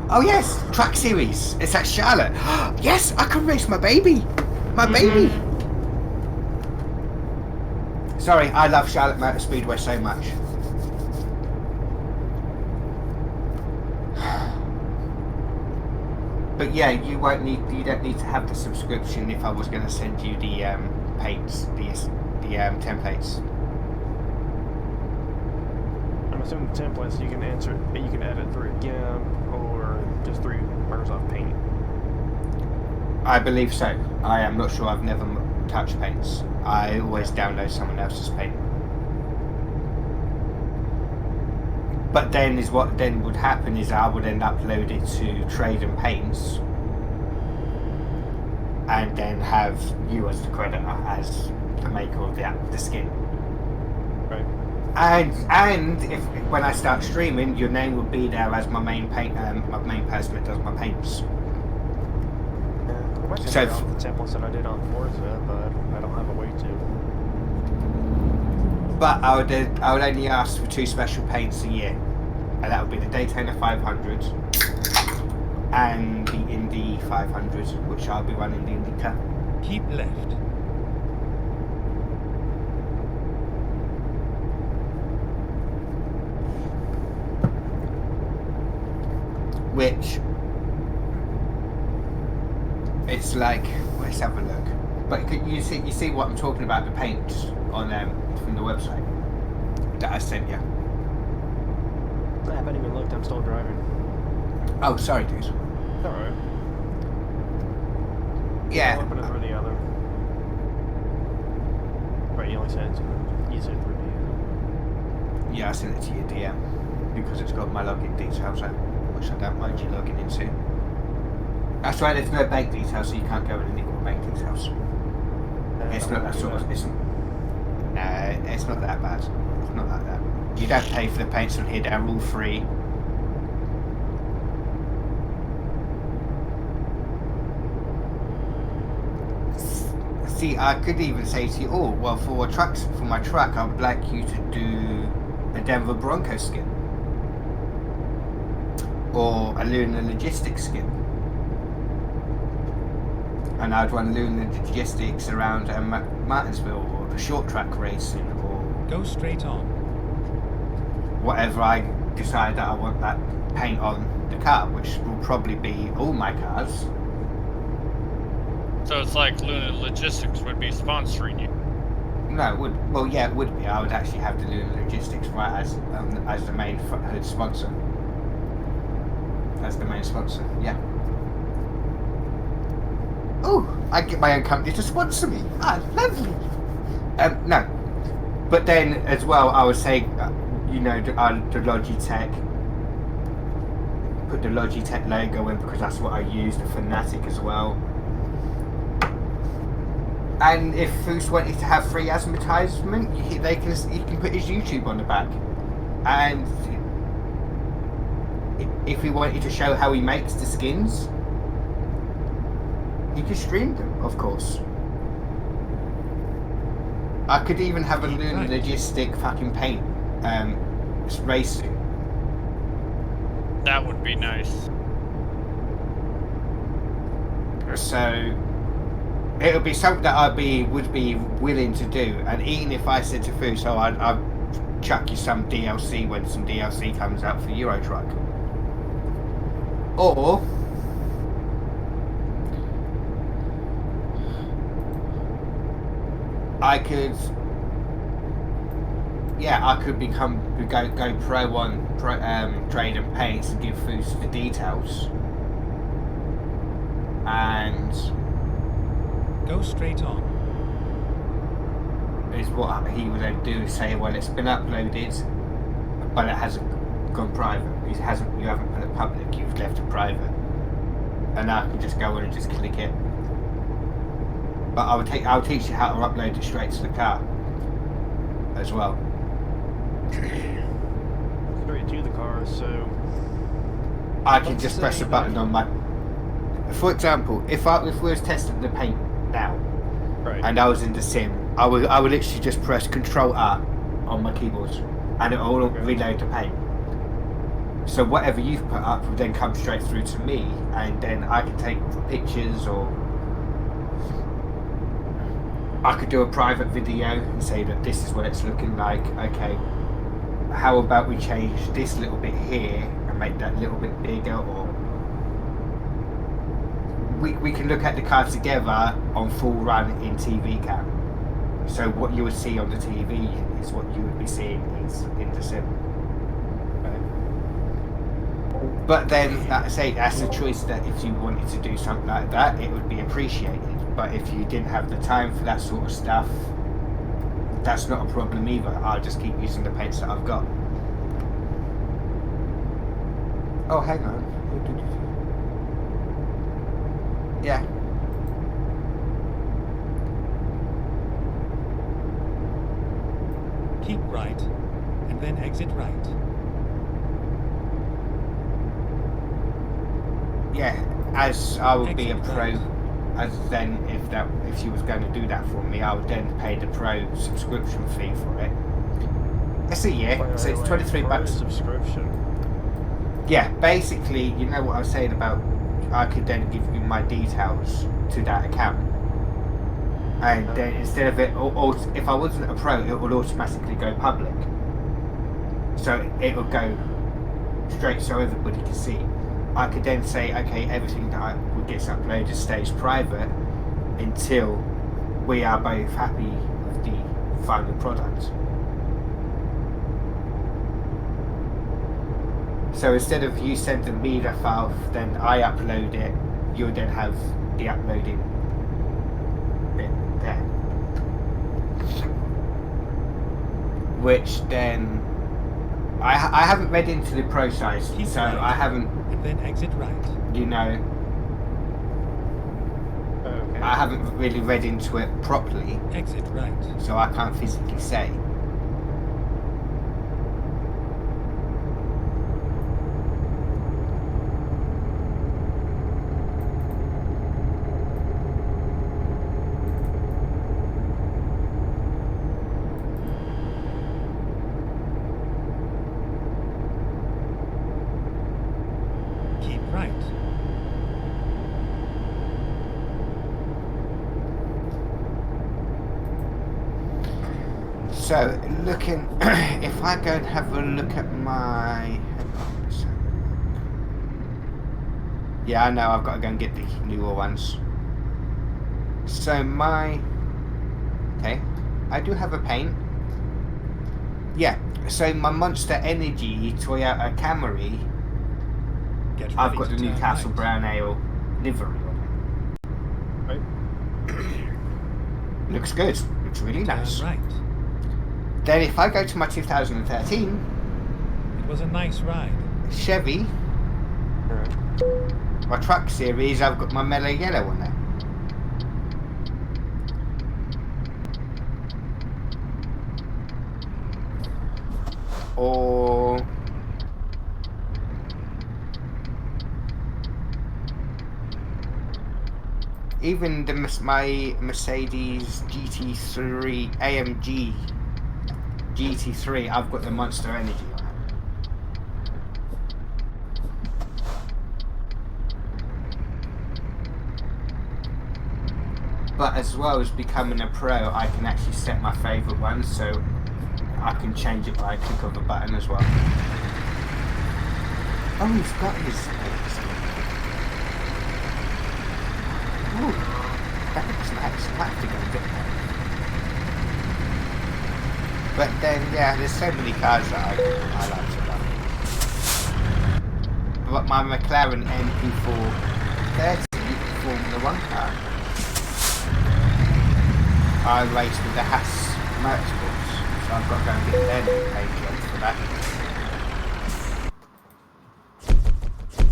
Oh yes, track series. It's at Charlotte. Yes, I can race my baby. My baby. Sorry, I love Charlotte Motor Speedway so much. But yeah, you don't need to have the subscription if I was going to send you the paints, the templates. I'm assuming the templates you can edit through GIMP or just through Microsoft Paint. I believe so. I am not sure. I've never touched paints. I always download someone else's paint. But then what would happen is I would then upload it to Trade and Paints, and then have you as the creditor, as the maker of the skin. Right. And if when I start streaming, your name would be there as my main paint, my main person that does my paints. I might just So so off the templates that I did on Forza, but I don't have a way to. But I would only ask for 2 special paints a year, and that would be the Daytona 500 and the Indy 500, which I'll be running the IndyCar. Keep left. Which it's like, let's have a look. But you see what I'm talking about, the paints on from the website that I sent you. I haven't even looked. I'm still driving. Oh, sorry, dude. Alright. Yeah. I'll open it through the other. Right, you only said it through the Yeah, I sent it to your DM because it's got my login details on, which I don't mind you logging into. That's right, there's no bank details, so you can't go in and equal bank details. It's not that sort of. It's not that bad. It's not like that. You don't pay for the paints on here; they're all free. See, I could even say to you, oh, well, for my truck, I would like you to do a Denver Bronco skin or a Lunar Logistics skin. And I'd run Lunar Logistics around Martinsville or the short track racing or Go straight on. whatever I decide that I want that paint on the car, which will probably be all my cars. So it's like Luna Logistics would be sponsoring you. No, it would. Well, yeah, it would be. I would actually have the Lunar Logistics right as the main hood sponsor. As the main sponsor, yeah. Oh, I get my own company to sponsor me. Ah, lovely. No, but then as well, I would say, you know, the Logitech. Put the Logitech logo in because that's what I use. The Fanatic as well. And if Foose wanted to have free advertisement, he can put his YouTube on the back. And if he wanted to show how he makes the skins, he could stream them, of course. I could even have a Right. logistic fucking paint race suit. That would be nice. So it would be something that would be willing to do. And even if I said to Fu, so I'd chuck you some DLC when some DLC comes out for Euro Truck. Or I could, I could go pro on trade and paints and give Foos the details, and Go straight on. is what he would then do. Say, well, it's been uploaded, but it hasn't gone private. You haven't put it public. You've left it private, and I can just go on and just click it. But I'll teach you how to upload it straight to the car as well. Straight to the car, so I can Let's just press say a button on my. For example, if we was testing the paint now, right. and I was in the sim, I would literally just press Control R on my keyboard, and it will reload the paint. So whatever you've put up will then come straight through to me, and then I can take pictures, or I could do a private video and say that this is what it's looking like. Okay, how about we change this little bit here and make that little bit bigger, or we can look at the car together on full run in TV cam. So what you would see on the TV is what you would be seeing in the sim. But then, like I say, that's a choice that if you wanted to do something like that, it would be appreciated. But if you didn't have the time for that sort of stuff, that's not a problem either. I'll just keep using the paints that I've got. Oh, hang on. Yeah. Keep right, and then exit right. Yeah, as I would be a Exit pro, right. as then if she was going to do that for me, I would then pay the pro subscription fee for it. It's a year, so it's 23 bucks. Subscription. Yeah, basically, you know what I was saying about I could then give you my details to that account, and then instead of it, or if I wasn't a pro, it would automatically go public. So it would go straight so everybody can see. I could then say, okay, everything that gets uploaded stays private until we are both happy with the final product. So instead of you sending me the file, then I upload it, you'll then have the uploading bit there. Which then, I haven't read into the pro size, Keep so right. I haven't, And then exit right. you know, Okay. I haven't really read into it properly, Exit right. so I can't physically say. Keep right. So, looking, if I go and have a look at my... Yeah, I know, I've got to go and get the newer ones. So my... Okay, I do have a paint. Yeah, so my Monster Energy Toyota Camry, Get ready I've got to the turn Newcastle right. Brown Ale livery on Right. it. Looks good, looks really nice. Turn right. Then if I go to my 2013 It was a nice ride. Chevy, Alright. my truck series, I've got my Mellow Yellow on there. Or Even my Mercedes GT3 AMG GT3, I've got the Monster Energy on it. But as well as becoming a pro, I can actually set my favourite ones, so I can change it by a click of a button as well. Oh, he's got his... Ooh, that looks nice. I might have to go and get that. But then, yeah, there's so many cars that I like to love. But my McLaren MP430 Formula 1 car, I raced with the Haas Motorsports, so I've got to go and get their new page on for that.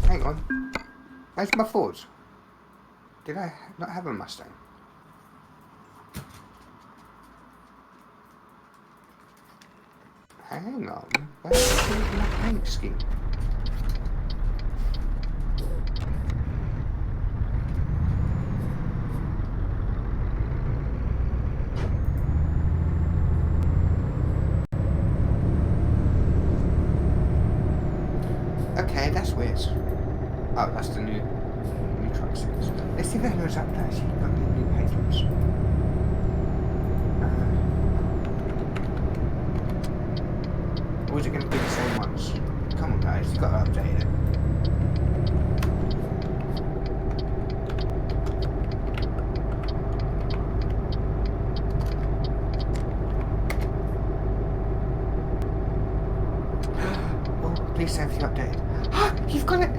Hang on, where's my Ford? Did I not have a Mustang? Hang on, where's my paint scheme? Okay, that's weird. Oh, that's the new truck series. Let's see if anyone's up there. See, you've got the new patrons. Or is it going to be the same ones? Come on, guys, you've got to update it. Oh, please say if you updated. Ah, you've got it!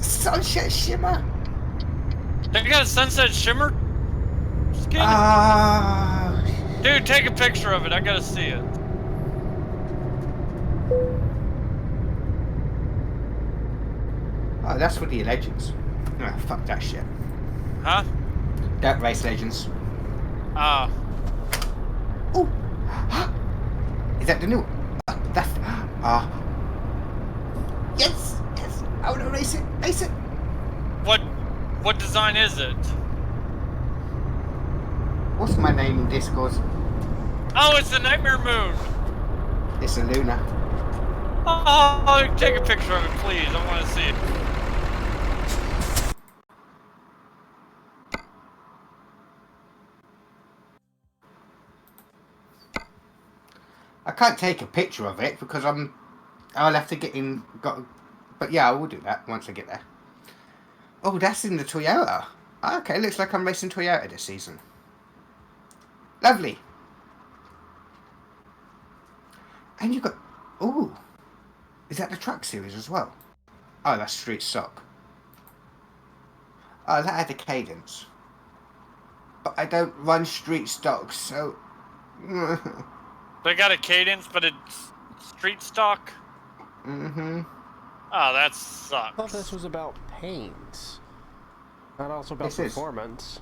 Sunset Shimmer! They got a sunset shimmer skin? Dude, take a picture of it. I gotta see it. Oh, that's for the Legends. No, fuck that shit. Huh? Don't race Legends. Ah. Oh! Is that the new one? That's... Yes! Yes! I want to race it! Race it! What design is it? What's my name in Discord? Oh, it's the Nightmare Moon! It's a Luna. Oh, take a picture of it, please. I want to see it. I can't take a picture of it because I'll have to get in... But yeah, I will do that once I get there. Oh, that's in the Toyota. Okay, looks like I'm racing Toyota this season. Lovely. And you got... Ooh. Is that the truck series as well? Oh, that's street stock. Oh, that had a cadence. But I don't run street stock, so... They got a cadence, but it's street stock? Mm-hmm. Oh, that I sucks. thought this was about paint. Not also about performance.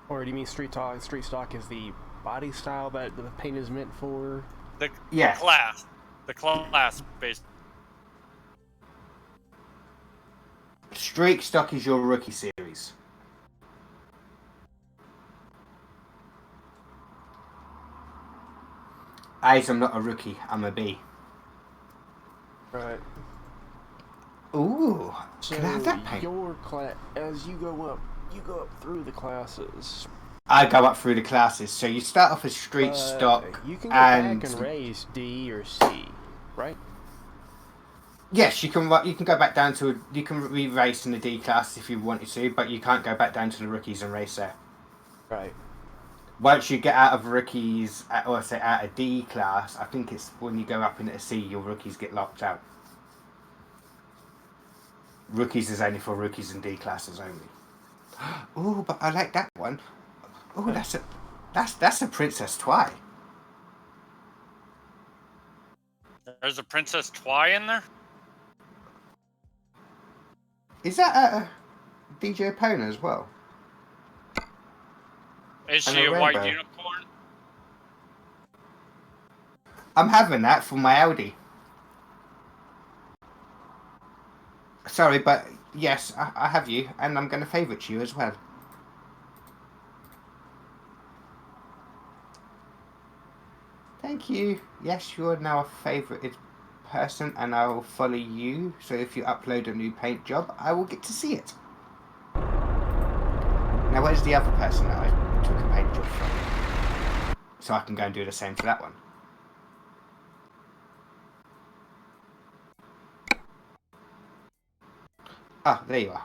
Or do you mean street stock is the body style that the paint is meant for? The Yeah. class. The class based. Street stock is your rookie series. I'm not a rookie, I'm a B. Right. Ooh, So can I have that paint? your class, as you go up through the classes. I go up through the classes, so you start off as street stock, You can go and back and raise D or C, right? yes, you can go back down to you can re-race in the D class if you wanted to, but you can't go back down to the rookies and race there. Right. Once you get out of rookies, or say out of D class, I think it's when you go up into C, your rookies get locked out. Rookies is only for rookies and D classes only. Oh, but I like that one. Oh, that's a Princess Twi. There's a Princess Twi in there? Is that a DJ Pona as well? Is And she a a white rainbow. unicorn? I'm having that for my Audi. Sorry, but yes, I have you, and I'm going to favourite you as well. Thank you. Yes, you're now a favoured person, and I will follow you. So if you upload a new paint job, I will get to see it. Now, where's the other person that I took a paint job from? So I can go and do the same to that one. Ah, there you are.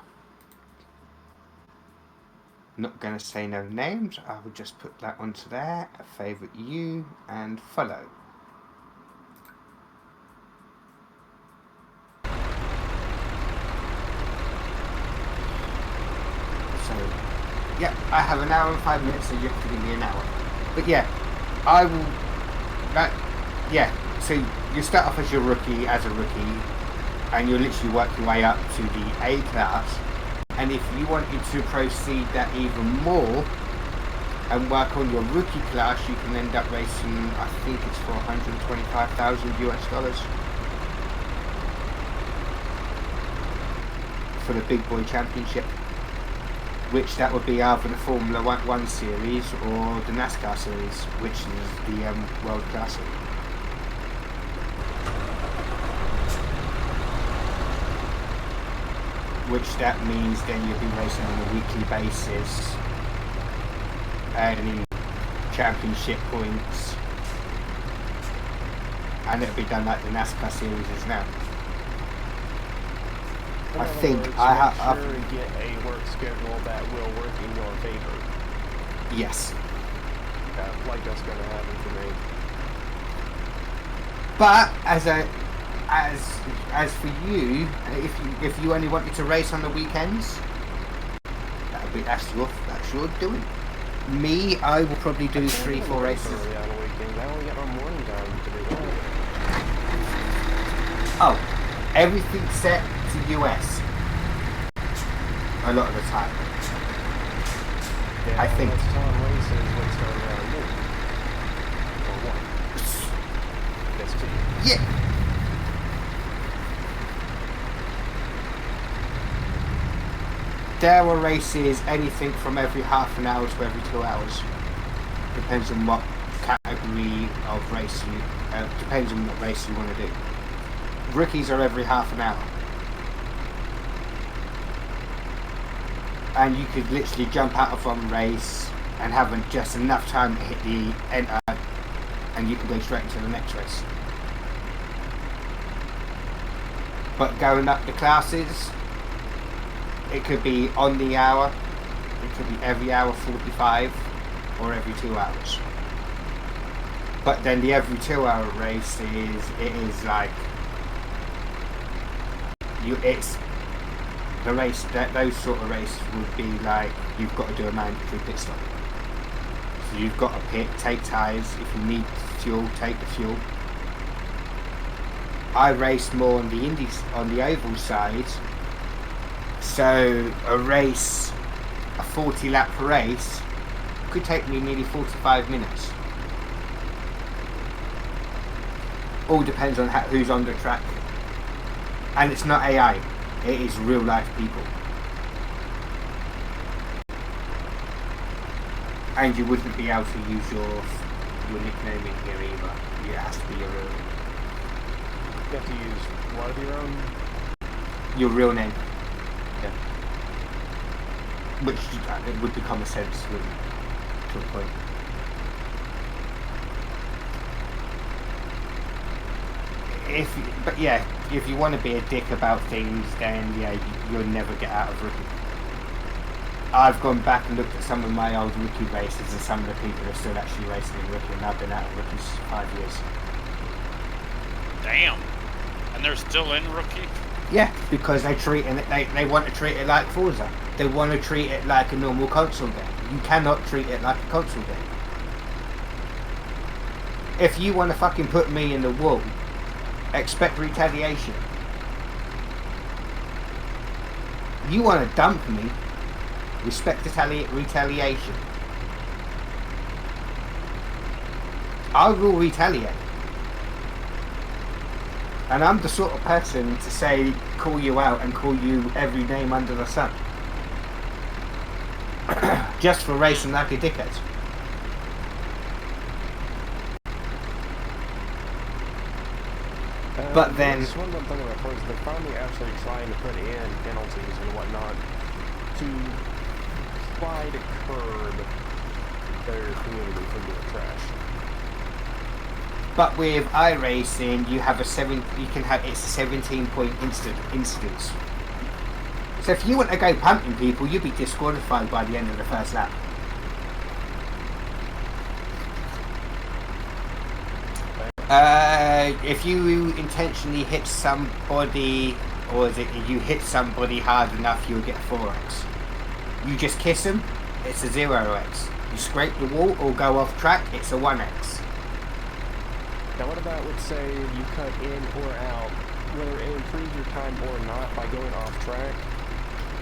Not going to say no names. I will just put that onto there. Favourite you and follow. So, yeah, I have an hour and 5 minutes, so you have to give me an hour. But yeah, I will. Yeah. So you start off as a rookie, and you literally work your way up to the A class. And if you wanted to proceed that even more and work on your rookie class, you can end up racing, I think it's for 125,000 US dollars for the Big Boy Championship, which that would be either the Formula 1 series or the NASCAR series, which is the World Classic. Which that means then you'll be racing on a weekly basis, earning championship points, and it'll be done like the NASCAR series is now. I think I have. Sure to get a work schedule that will work in your favor. Yes. Like that's going to happen for me. But as for you, if you only wanted to race on the weekends, that's your doing. Me, I will probably do 3-4 races. On the weekends. I only get my morning time to do that. Oh, everything's set to US. A lot of the time. Yeah, I think. Next time races would start around noon. Or 1. That's 2. Yeah. There are races anything from every half an hour to every 2 hours. Depends on what category of race you. Depends on what race you want to do. Rookies are every half an hour, and you could literally jump out of one race and have just enough time to hit the enter, and you can go straight into the next race. But going up the classes, it could be on the hour, it could be every hour 45, or every 2 hours. But then the every 2 hour race is like it's the race that those sort of races would be like you've got to do a mandatory pit stop. So you've got to pit, take tyres. If you need fuel, take the fuel. I race more on the indies, on the oval side. So a race, a 40 lap race, could take me nearly 45 minutes. All depends on who's on the track. And it's not AI, it is real life people. And you wouldn't be able to use your nickname in here either. It has to be your real name. You have to use one of your own? Your real name. Yeah. Which it would become a sense to a point. If you want to be a dick about things, then yeah, you'll never get out of rookie. I've gone back and looked at some of my old rookie races, and some of the people are still actually racing in rookie, and I've been out of rookies 5 years. Damn. And they're still in rookie? Yeah, because they want to treat it like Forza. They want to treat it like a normal console game. You cannot treat it like a console game. If you want to fucking put me in the wall, expect retaliation. You want to dump me, respect retaliation. I will retaliate. And I'm the sort of person to say, call you out and call you every name under the sun. Just for racing like a dickhead. But then... One thing about Forza, they're finally actually trying to put in penalties and whatnot to try to curb their community from doing trash. But with iRacing, you have it's a 17-point incidence. So if you want to go punting people, you'll be disqualified by the end of the first lap. If you intentionally hit somebody, or is it you hit somebody hard enough, you'll get a 4x. You just kiss them, it's a 0x. You scrape the wall or go off track, it's a 1x. Now what about, let's say, you cut in or out, whether it improves your time or not by going off track?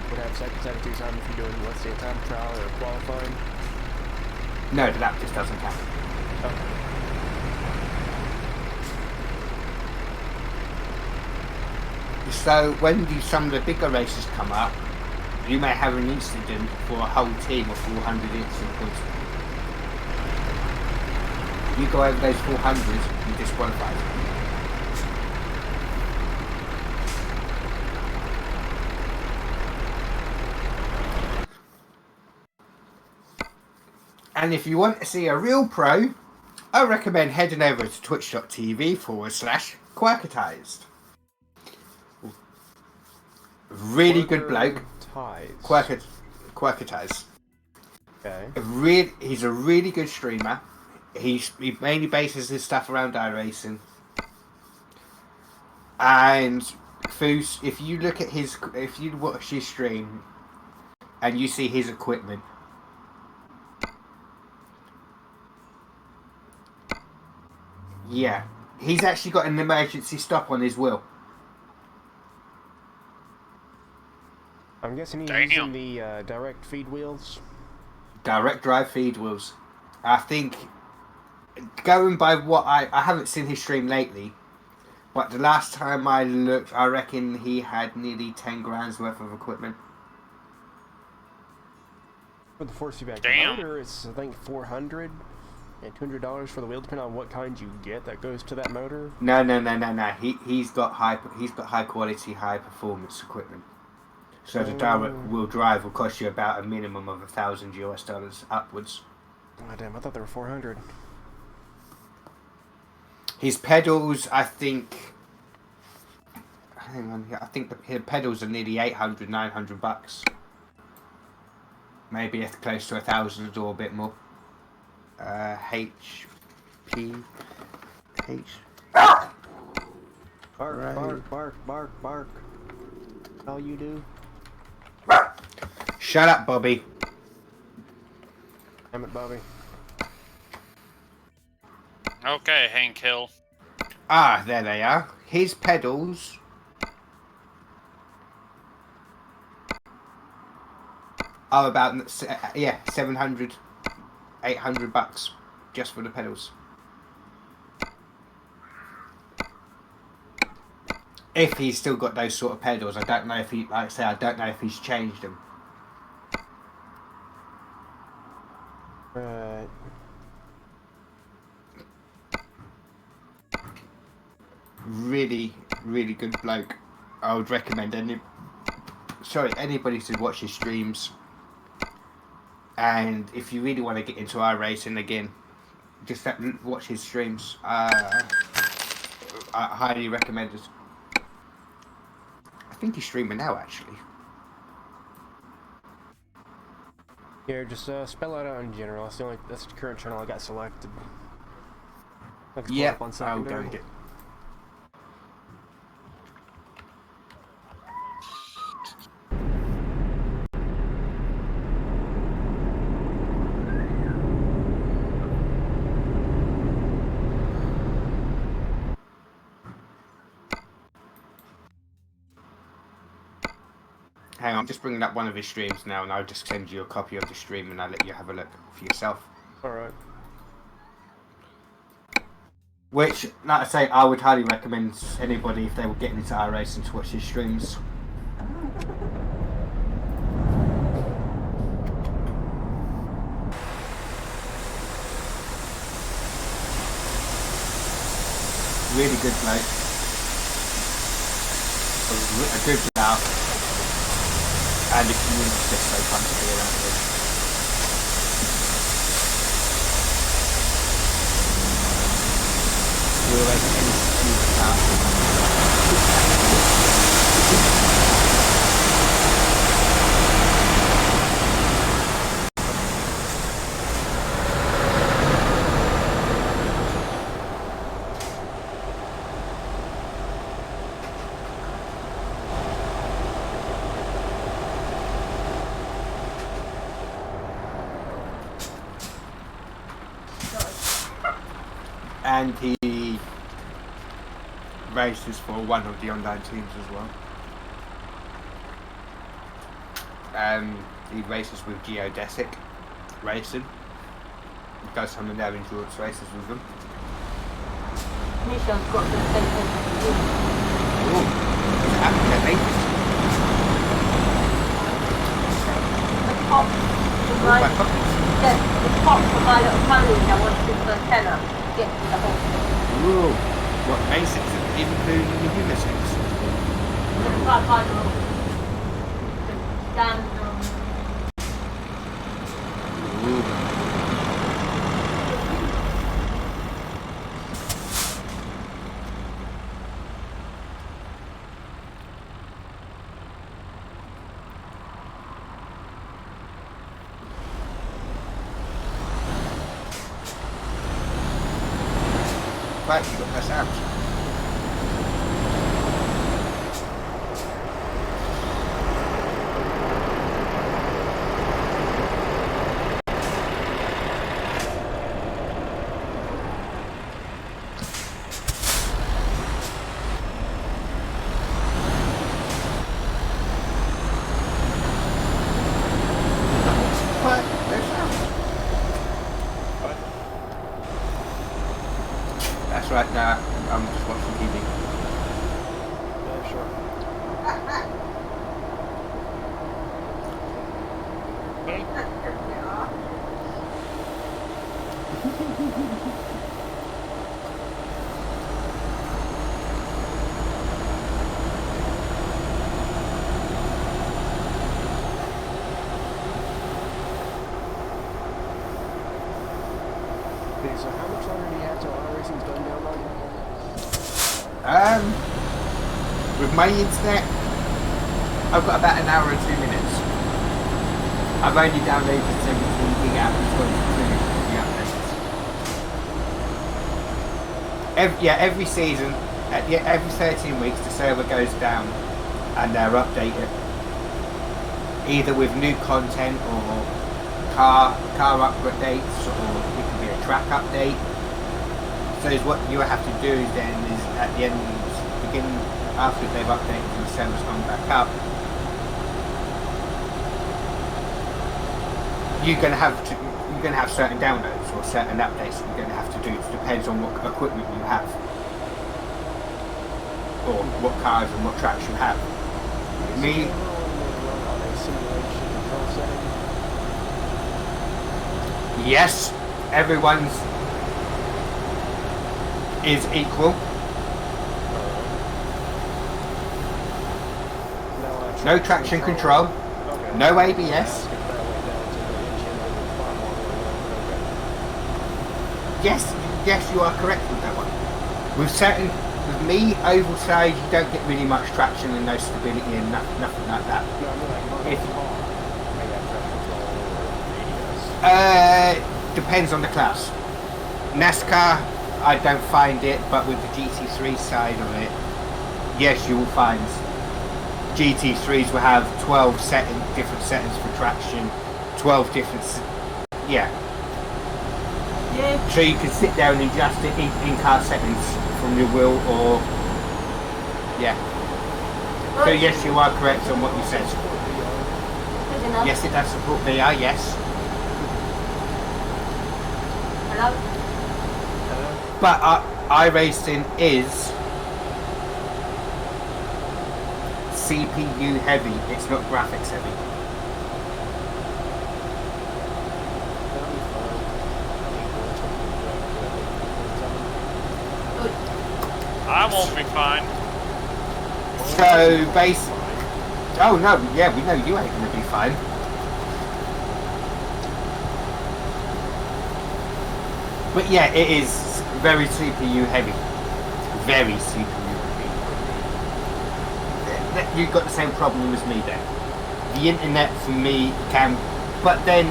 Would have seconds added to your time if you're doing, let's say, a time trial or qualifying? No, the lap just doesn't count. Okay. So when some of the bigger races come up, you may have an incident for a whole team of 400 incident points. You go over those 400, you're disqualified. And if you want to see a real pro, I recommend heading over to twitch.tv/Quirkatized. Really good bloke. Quirkatized. Okay. He's a really good streamer. He mainly bases his stuff around iRacing. And Foos, if you watch his stream and you see his equipment, yeah, he's actually got an emergency stop on his wheel. I'm guessing he's Damn. using the direct feed wheels. Direct drive feed wheels. I think, going by what I haven't seen his stream lately, but the last time I looked, I reckon he had nearly 10 grand's worth of equipment. For the force feedback Damn. motor, it's I think $400 and $200 for the wheel, depending on what kind you get that goes to that motor. No. He's got high quality, high performance equipment. So the direct wheel drive will cost you about a minimum of $1,000 upwards. Oh damn! I thought they were $400. His pedals, I think. Hang on, I think his pedals are nearly $800-900. Maybe close to 1,000 or a bit more. HP. Bark, Right. bark. All you do. Shut up, Bobby. Damn it, Bobby. Okay, Hank Hill. Ah, there they are. His pedals are about $700-800 just for the pedals. If he's still got those sort of pedals, I don't know if he, like I say, I don't know if he's changed them. Right. Really, really good bloke. I would recommend anybody to watch his streams. And if you really want to get into iRacing again, just watch his streams. I highly recommend it. I think he's streaming now, actually. Here, just spell it out in general. That's the current channel I got selected. Yeah, on I'll go secondary. and get. Hang on, I'm just bringing up one of his streams now, and I'll just send you a copy of the stream, and I'll let you have a look for yourself. All right. Which, like I say, I would highly recommend anybody if they were getting into iRacing to watch his streams. Really good bloke. A good laugh. And the community's just so fun to be around with. We always any and he races for one of the online teams as well. He races with Geodesic Racing. He does some of their endurance races with them. Nishan's got the same thing as you. Ooh, what's happening there, mate? The pop from My my, pockets. the pop from My Little Pony, I wanted for a tenner to get to the whole. Ooh, what basics including the unisex? The quite hard one. The standard. Ooh. Right, you got press out. That's right now. I'm just watching TV. Yeah, sure. Okay, so how much longer do you have till iRacing's done downloading? With my internet, I've got about an hour and 2 minutes. I've only downloaded 17 gig apps for the updates. Every season, every 13 weeks, the server goes down and they're updated, either with new content or car updates, or it can be a track update. So what you have to do is then is at the end, beginning after they've updated and the server's gone back up, you're going to have certain downloads or certain updates that you're going to have to do. It depends on what equipment you have, or what cars and what tracks you have. Me, On a simulation control setting. yes, everyone's is equal. No traction control, Okay. no ABS. Yes, you are correct with that one. With me, oval stage, you don't get really much traction and no stability and nothing like that. Depends on the class. NASCAR, I don't find it, but with the GT3 side of it, yes, you will find GT3s will have 12 different settings for traction, 12 different, yeah. So you can sit down and adjust it in-car settings from your wheel, or yeah. So yes, you are correct on what you said. Yes, it does support VR. Yes. Hello? But iRacing is CPU heavy, it's not graphics heavy. That'll be fun. I won't be fine. So basically, oh no, yeah, we know you ain't gonna be fine. But yeah, it is very CPU heavy. Very CPU heavy. You've got the same problem as me there. The internet for me can, but then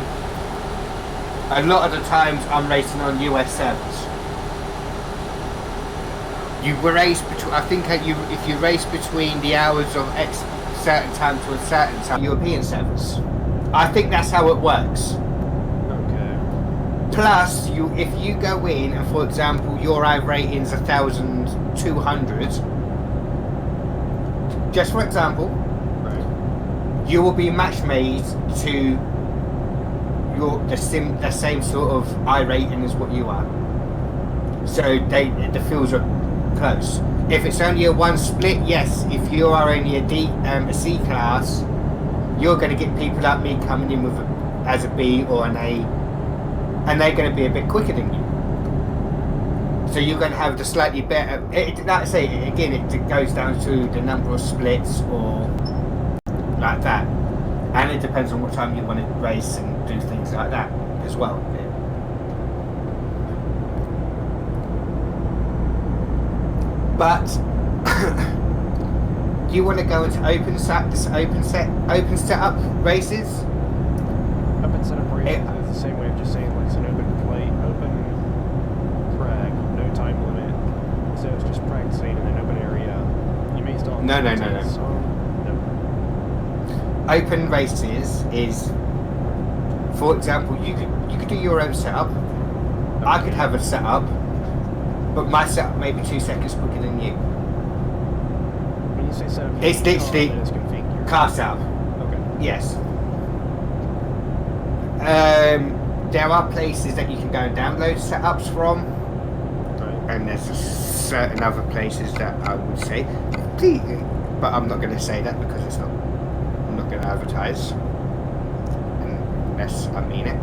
a lot of the times I'm racing on US servers. You race between, I think if you race between the hours of X certain time to a certain time, European servers. I think that's how it works. Plus, if you go in and, for example, your rating's 1,200, just for example, Right. you will be match made to the same sort of rating as what you are. So the fields are close. If it's only a one split, yes. If you are only a C class, you're going to get people like me coming in as a B or an A. And they're going to be a bit quicker than you. So you're going to have the slightly better... like I say, again, it goes down to the number of splits or like that. And it depends on what time you want to race and do things like that as well. But do you want to go into open setup races? Open setup races is the same way of just saying like it's an open prag, no time limit. So it's just practicing in an open area. You may still No. no. Open races is, for example, you could do your own setup. Okay. I could have a setup, but my setup may be 2 seconds quicker than you. When you say setup, it's literally it's configured. car setup. Okay. Yes. There are places that you can go and download setups from, Right. and there's certain other places that I would say, but I'm not going to say that because I'm not going to advertise unless I mean it.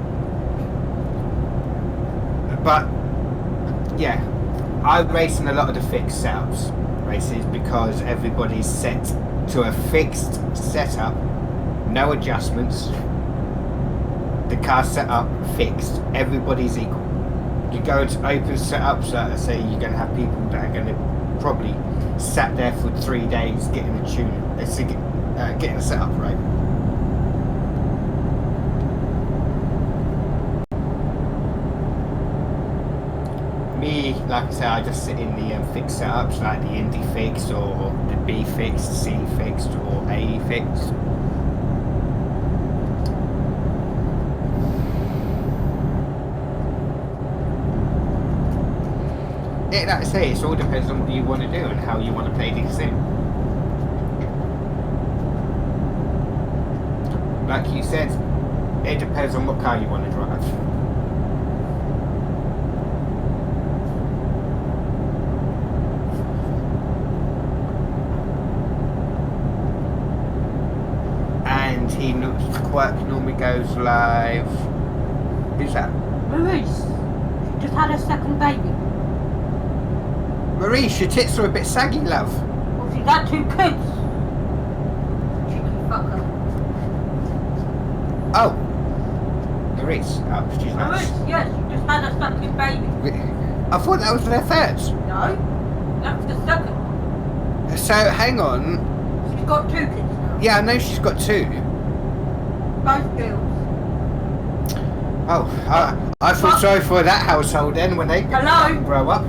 But yeah, I race in a lot of the fixed setups races because everybody's set to a fixed setup, no adjustments. The car setup fixed. Everybody's equal. You go into open setups, like I say, you're going to have people that are going to probably sat there for 3 days getting the tune, getting the setup right. Me, like I say, I just sit in the fixed setups, like the Indy fixed or the B fixed, C fixed or A fixed. Like I say, it all depends on what you want to do and how you want to play the sim. Like you said, it depends on what car you want to drive. And Quirk normally goes live. Who's that? Maurice, she just had a second baby. Maurice, your tits are a bit saggy, love. Well, she's got 2 kids. Cheeky fucker. Oh. Maurice. Oh, she's nice. Maurice, yes, she just had a second baby. I thought that was their third. No, that's the second. So, hang on. She's got 2 kids now. Yeah, I know she's got 2. Both girls. Oh, I feel sorry for that household then when they Hello? grow up.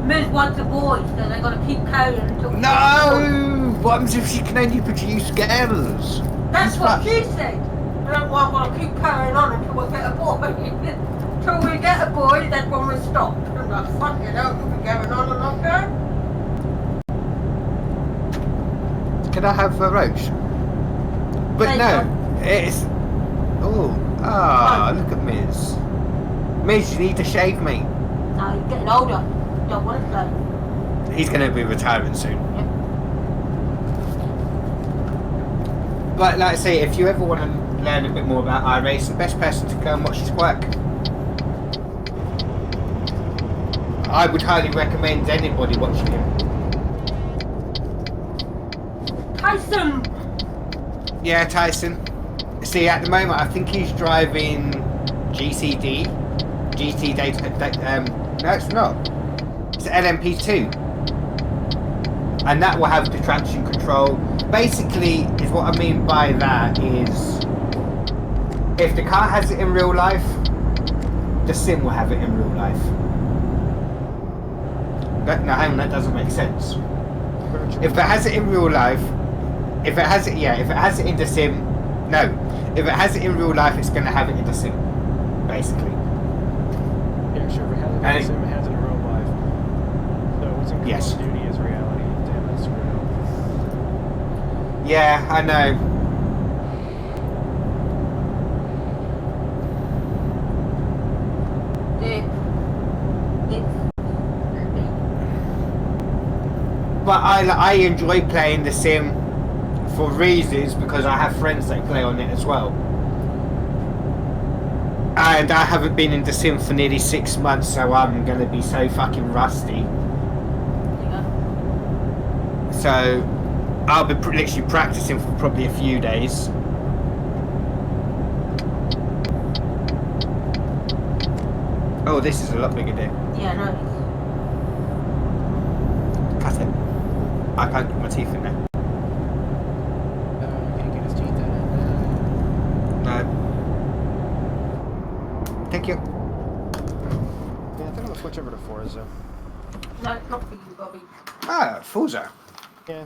Miz wants a boy, so they're gonna keep carrying until... No! What happens if she can only produce girls? That's what she said. That's why I'm gonna keep carrying on until we get a boy. Until we get a boy, that's when we stop. I'm like, fuck it out, we'll be going on and on. Can I have a roach? But no, it's... Oh, look at Miz. Miz, you need to shave me. No, you're getting older. Don't want to play. He's going to be retiring soon. Yep. But like I say, if you ever want to learn a bit more about iRace, the best person to go and watch his work. I would highly recommend anybody watching him. Tyson! Yeah, Tyson. See, at the moment, I think he's driving GT data. No, it's not. It's LMP2, and that will have the traction control. Basically, is what I mean by that is, if the car has it in real life, the sim will have it in real life. But no, hang on, that doesn't make sense. If it has it in real life, if it has it in the sim, no. If it has it in real life, it's going to have it in the sim, basically. Yeah, sure. If it has it in the sim, it has it in real life. So what's in Call of Duty is reality. Damn, that's real. Yeah, I know. But I enjoy playing the sim for reasons because I have friends that play on it as well. And I haven't been in the sim for nearly 6 months, so I'm going to be so fucking rusty. Yeah. So I'll be literally practicing for probably a few days. Oh, this is a lot bigger there. Yeah, no. Cut it. I can't get my teeth in there. Can't get his teeth in it. No. Thank you. Yeah, I think I'm gonna switch over to Forza. No, not for you, Bobby. Ah, Forza. Yeah,